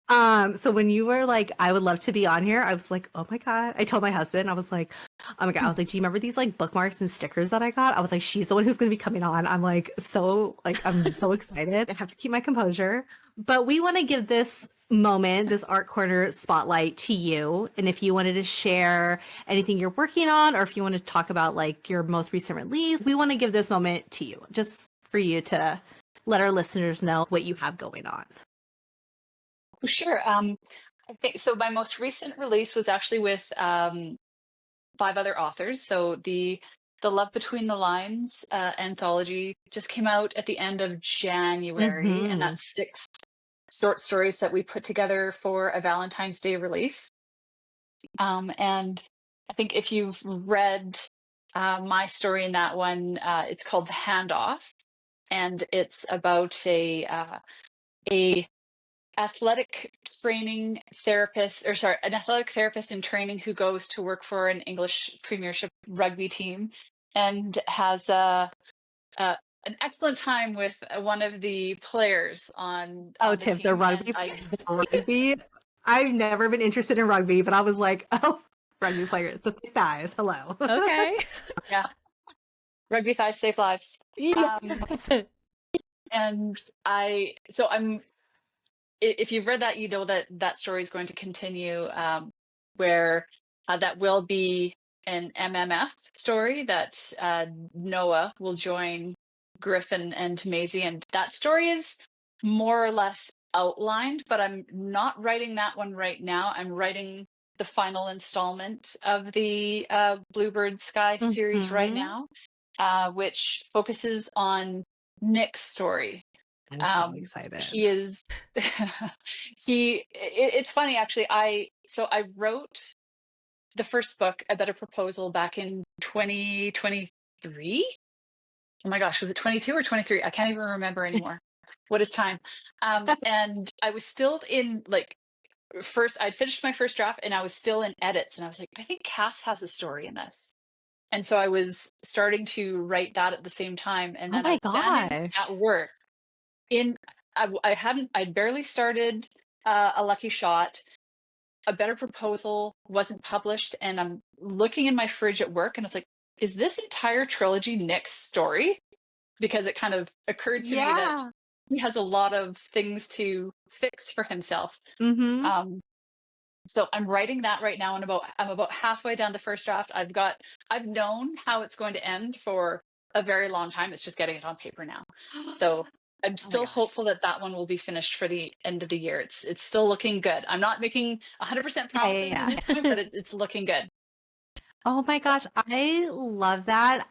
So when you were like, I would love to be on here, I was like, oh my God. I told my husband, I was like, oh my God. I was like, do you remember these like bookmarks and stickers that I got? I was like, she's the one who's going to be coming on. I'm like, I'm so excited. I have to keep my composure. But we want to give this moment, this ARC Corner spotlight to you. And if you wanted to share anything you're working on, or if you want to talk about like your most recent release, we want to give this moment to you, just for you to let our listeners know what you have going on. Sure. I think so. My most recent release was actually with 5 other authors. So the Love Between the Lines anthology just came out at the end of January, and that's 6 short stories that we put together for a Valentine's Day release. And I think if you've read my story in that one, it's called The Handoff, and it's about a athletic training therapist, an athletic therapist in training who goes to work for an English Premiership rugby team and has an excellent time with one of the players on the Tiff, team. the rugby. I've never been interested in rugby, but I was like, oh, rugby players, the thick thighs. Hello. Okay. Yeah. Rugby thighs save lives. Yes. And if you've read that, you know that story is going to continue, where that will be an MMF story that Noah will join Griffin and Maisie, and that story is more or less outlined, but I'm not writing that one right now. I'm writing the final installment of the Bluebird Sky series right Mhm. now, which focuses on Nick's story. I'm so excited. He is it's funny actually. I wrote the first book, A Better Proposal, back in 2023. Oh my gosh, was it 22 or 23? I can't even remember anymore. What is time? And I was still in like I'd finished my first draft and I was still in edits, and I was like, I think Cass has a story in this. And so I was starting to write that at the same time, and Oh then I my was standing gosh. at work in I'd barely started A Lucky Shot. A Better Proposal wasn't published, and I'm looking in my fridge at work and it's like, is this entire trilogy Nick's story? Because it kind of occurred to me that Yeah. he has a lot of things to fix for himself. Mm-hmm. So I'm writing that right now, and I'm about halfway down the first draft. I've known how it's going to end for a very long time. It's just getting it on paper now. So I'm still hopeful that that one will be finished for the end of the year. It's still looking good. I'm not making 100% promises Yeah. at this point, but it's looking good. Oh my gosh, I love that.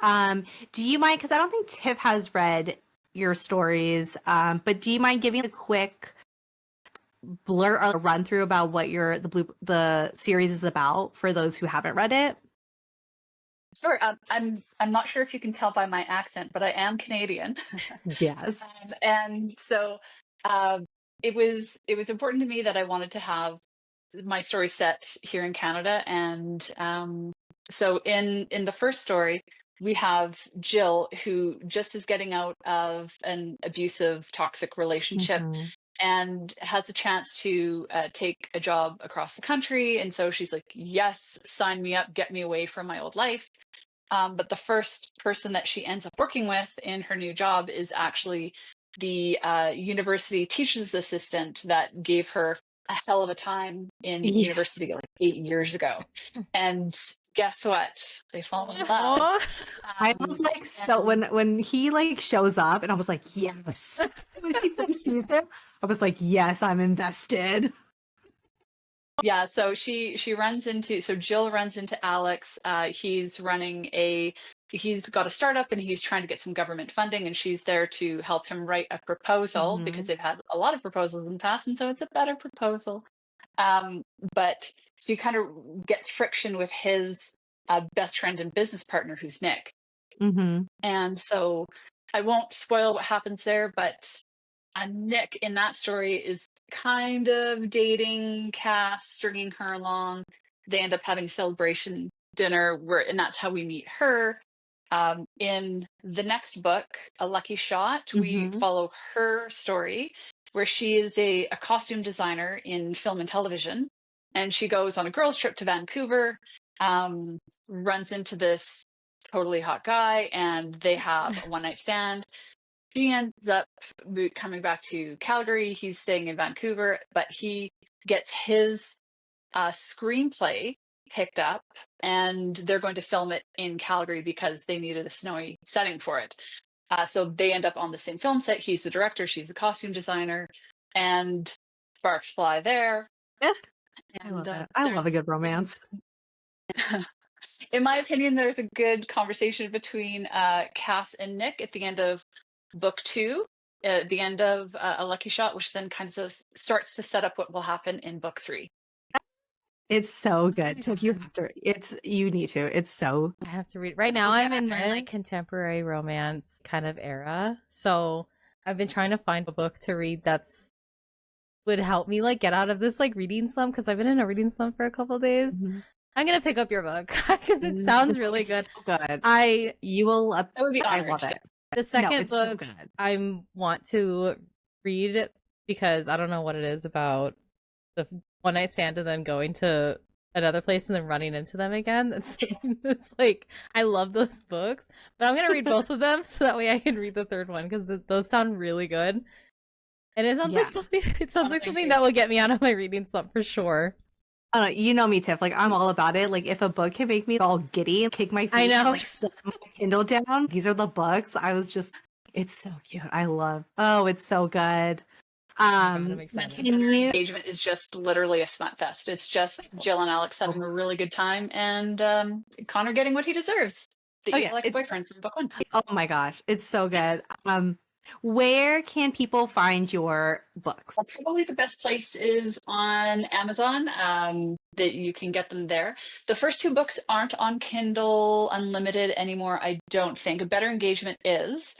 Do you mind, because I don't think Tiff has read your stories, but do you mind giving a quick blur or run through about what the series is about for those who haven't read it? Sure. I'm not sure if you can tell by my accent, but I am Canadian. Yes. And so it was important to me that I wanted to have my story set here in Canada. And so in the first story, we have Jill, who just is getting out of an abusive, toxic relationship Mhm. and has a chance to take a job across the country. And so she's like, yes, sign me up, get me away from my old life. But the first person that she ends up working with in her new job is actually the university teacher's assistant that gave her a hell of a time in Yeah. university like 8 years ago. And guess what? They fall in love. Oh, I was like, so when he like shows up, and I was like, yes. When she first sees him, I was like, yes, I'm invested. Yeah, so Jill runs into Alex. He's got a startup and he's trying to get some government funding, and she's there to help him write a proposal because they've had a lot of proposals in the past, and so it's a better proposal. But she kind of gets friction with his best friend and business partner, who's Nick. Mm-hmm. And so I won't spoil what happens there, but Nick in that story is kind of dating Cass, stringing her along. They end up having a celebration dinner, and that's how we meet her. In the next book, A Lucky Shot, we follow her story, where she is a costume designer in film and television, and she goes on a girls' trip to Vancouver, runs into this totally hot guy, and they have a one-night stand. She ends up coming back to Calgary. He's staying in Vancouver, but he gets his screenplay picked up, and they're going to film it in Calgary because they needed a snowy setting for it. So they end up on the same film set. He's the director, she's the costume designer, and sparks fly there. Yeah. And, I love a good romance. In my opinion, there's a good conversation between Cass and Nick at the end of book 2, at the end of A Lucky Shot, which then kind of starts to set up what will happen in book 3. It's so good. So if you have to, you need to. It's so. I have to read. Right now, I'm in my like contemporary romance kind of era, so I've been trying to find a book to read that's would help me like get out of this like reading slump, because I've been in a reading slump for a couple of days. I'm gonna pick up your book because it sounds really good. So good. I would be I honored. love it. The second it's so book good. I want to read because I don't know what it is about the one night stand and then going to another place and then running into them again. It's like, I love those books, but I'm gonna read both of them so that way I can read the third one, because those sound really good. And it sounds like something. It sounds like something that will get me out of my reading slump for sure. I don't know, you know me, Tiff. Like, I'm all about it. Like, if a book can make me all giddy and kick my feet I and know. like slam my Kindle down, these are the books. I was just, it's so cute. I love. Oh, it's so good. I'm And then excited. Can Better you? Engagement is just literally a smut fest. It's just Jill and Alex having a really good time, and Connor getting what he deserves. The Oh evil yeah, it's ex-boyfriend from book one. oh my gosh, it's so good. Where can people find your books? Probably the best place is on Amazon, that you can get them there. The first two books aren't on Kindle Unlimited anymore, I don't think. A Better Engagement is,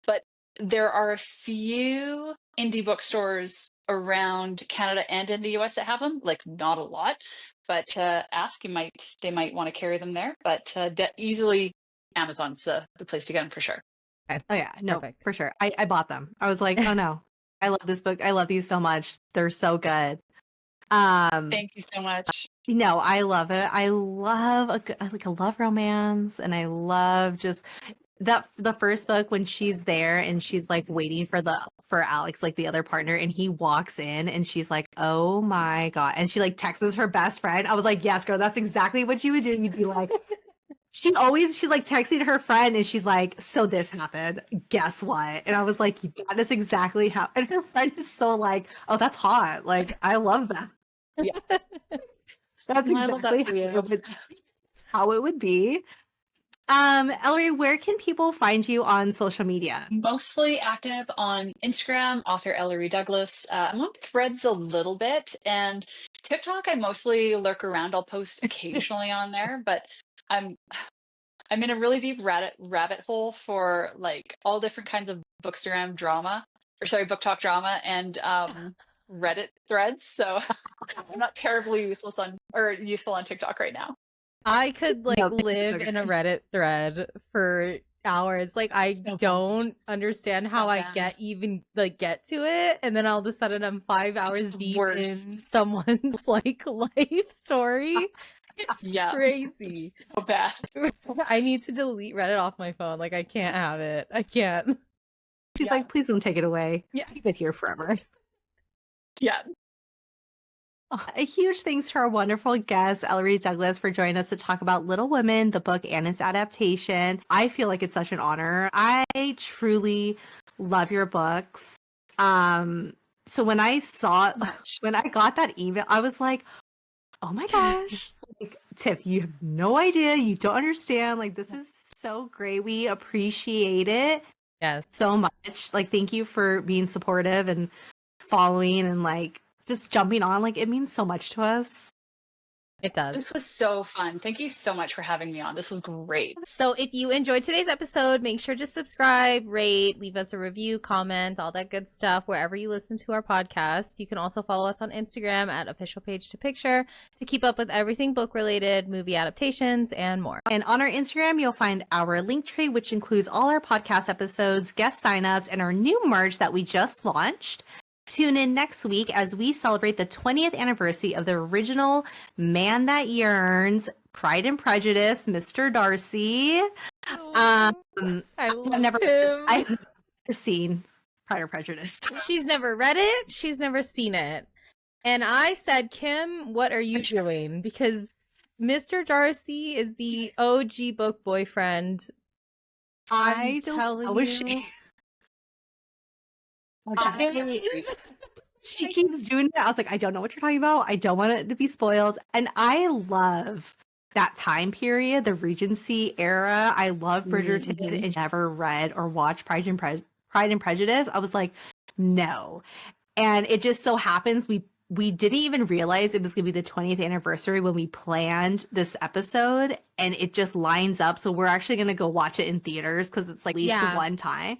but there are a few indie bookstores around Canada and in the US that have them, like not a lot, but ask, they might want to carry them there, but easily Amazon's the place to get them for sure. Okay. Oh yeah, no, Perfect. for sure. I bought them. I was like, oh no, I love this book. I love these so much. They're so good. Thank you so much. No, I love it. I love I love romance, and I love just that the first book when she's there and she's like waiting for Alex, like the other partner, and he walks in and she's like, oh my god, and she like texts her best friend. I was like, yes, girl, that's exactly what you would do. You'd be like, she's like texting her friend and she's like, so this happened, guess what? And I was like, that is exactly how, and her friend is so like, oh, that's hot, like I love that. Yeah. That's I love that exactly for you. how it would be. Ellory, where can people find you on social media? Mostly active on Instagram, author Ellory Douglas. I'm on Threads a little bit, and TikTok I mostly lurk around. I'll post occasionally on there, but I'm I'm in a really deep rabbit hole for like all different kinds of bookstagram drama, or sorry, book talk drama, and Reddit threads. So I'm not terribly useful on TikTok right now. I could like No, live it's in a okay. Reddit thread for hours. Like I So fun. don't understand how So I bad. get to it, and then all of a sudden I'm 5 hours deep Word. in someone's like life story. It's Yeah. crazy. So bad. I need to delete Reddit off my phone. Like I can't have it. I can't. She's Yeah. like, please don't take it away. Yeah. Keep it here forever. Yeah. Oh, a huge thanks to our wonderful guest, Ellory Douglas, for joining us to talk about Little Women, the book and its adaptation. I feel like it's such an honor. I truly love your books. So when I got that email, I was like, oh my gosh, like, Tiff, you have no idea. You don't understand. Like, this is so great. We appreciate it Yes. so much. Like, thank you for being supportive and following and like just jumping on. Like, it means so much to us. It does. This was so fun. Thank you so much for having me on. This was great. So if you enjoyed today's episode, make sure to subscribe, rate, leave us a review, comment, all that good stuff wherever you listen to our podcast. You can also follow us on Instagram at official page to picture to keep up with everything book related, movie adaptations, and more. And on our Instagram, you'll find our link tree, which includes all our podcast episodes, guest signups, and our new merch that we just launched. Tune in next week as we celebrate the 20th anniversary of the original Man That Yearns, Pride and Prejudice, Mr. Darcy. I love never- him. I've never seen Pride or Prejudice. She's never read it. She's never seen it. And I said, Kim, what are you doing? Because Mr. Darcy is the OG book boyfriend. I feel telling so you. ashamed. She keeps doing it. I was like, I don't know what you're talking about. I don't want it to be spoiled. And I love that time period, the Regency era. I love Bridgerton and never read or watched Pride and Prejudice. I was like, no. And it just so happens we didn't even realize it was going to be the 20th anniversary when we planned this episode, and it just lines up. So we're actually going to go watch it in theaters because it's like at least one time.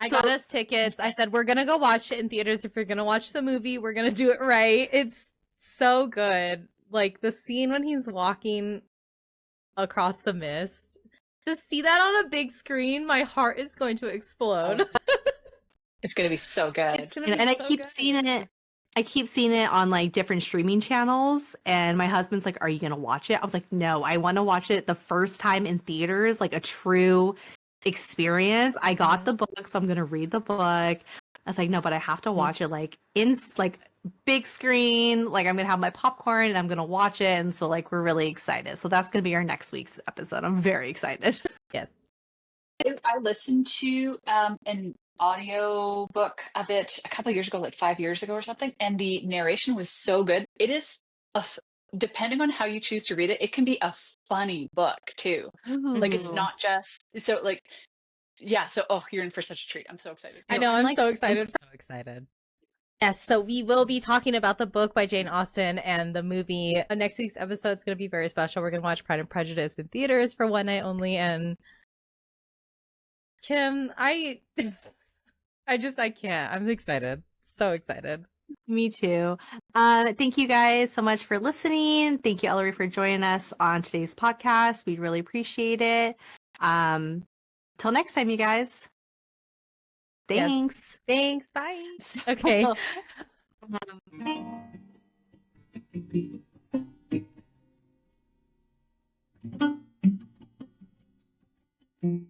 I got us tickets. I said, we're going to go watch it in theaters. If you're going to watch the movie, we're going to do it right. It's so good. Like the scene when he's walking across the mist. To see that on a big screen, my heart is going to explode. It's going to be so good. It's gonna be And I so keep good. seeing it. I keep seeing it on like different streaming channels, and my husband's like, "Are you gonna watch it?" I was like, "No, I want to watch it the first time in theaters, like a true experience." I got the book, so I'm gonna read the book. I was like, "No, but I have to watch it like big screen. Like I'm gonna have my popcorn and I'm gonna watch it. And so like we're really excited. So that's gonna be our next week's episode. I'm very excited. Yes. I listened to an audio book of it a couple of years ago, like 5 years ago or something, and the narration was so good. It is depending on how you choose to read it, it can be a funny book too. Like it's Ooh. not just so like yeah. So you're in for such a treat. I'm so excited. I know, I'm like so excited. So excited. Yes, so we will be talking about the book by Jane Austen and the movie. Next week's episode is going to be very special. We're going to watch Pride and Prejudice in theaters for one night only. And Kim, I can't. I'm excited. So excited. Me too. Thank you guys so much for listening. Thank you, Ellory, for joining us on today's podcast. We really appreciate it. Till next time, you guys. Thanks. Thanks. Bye. Okay. Um,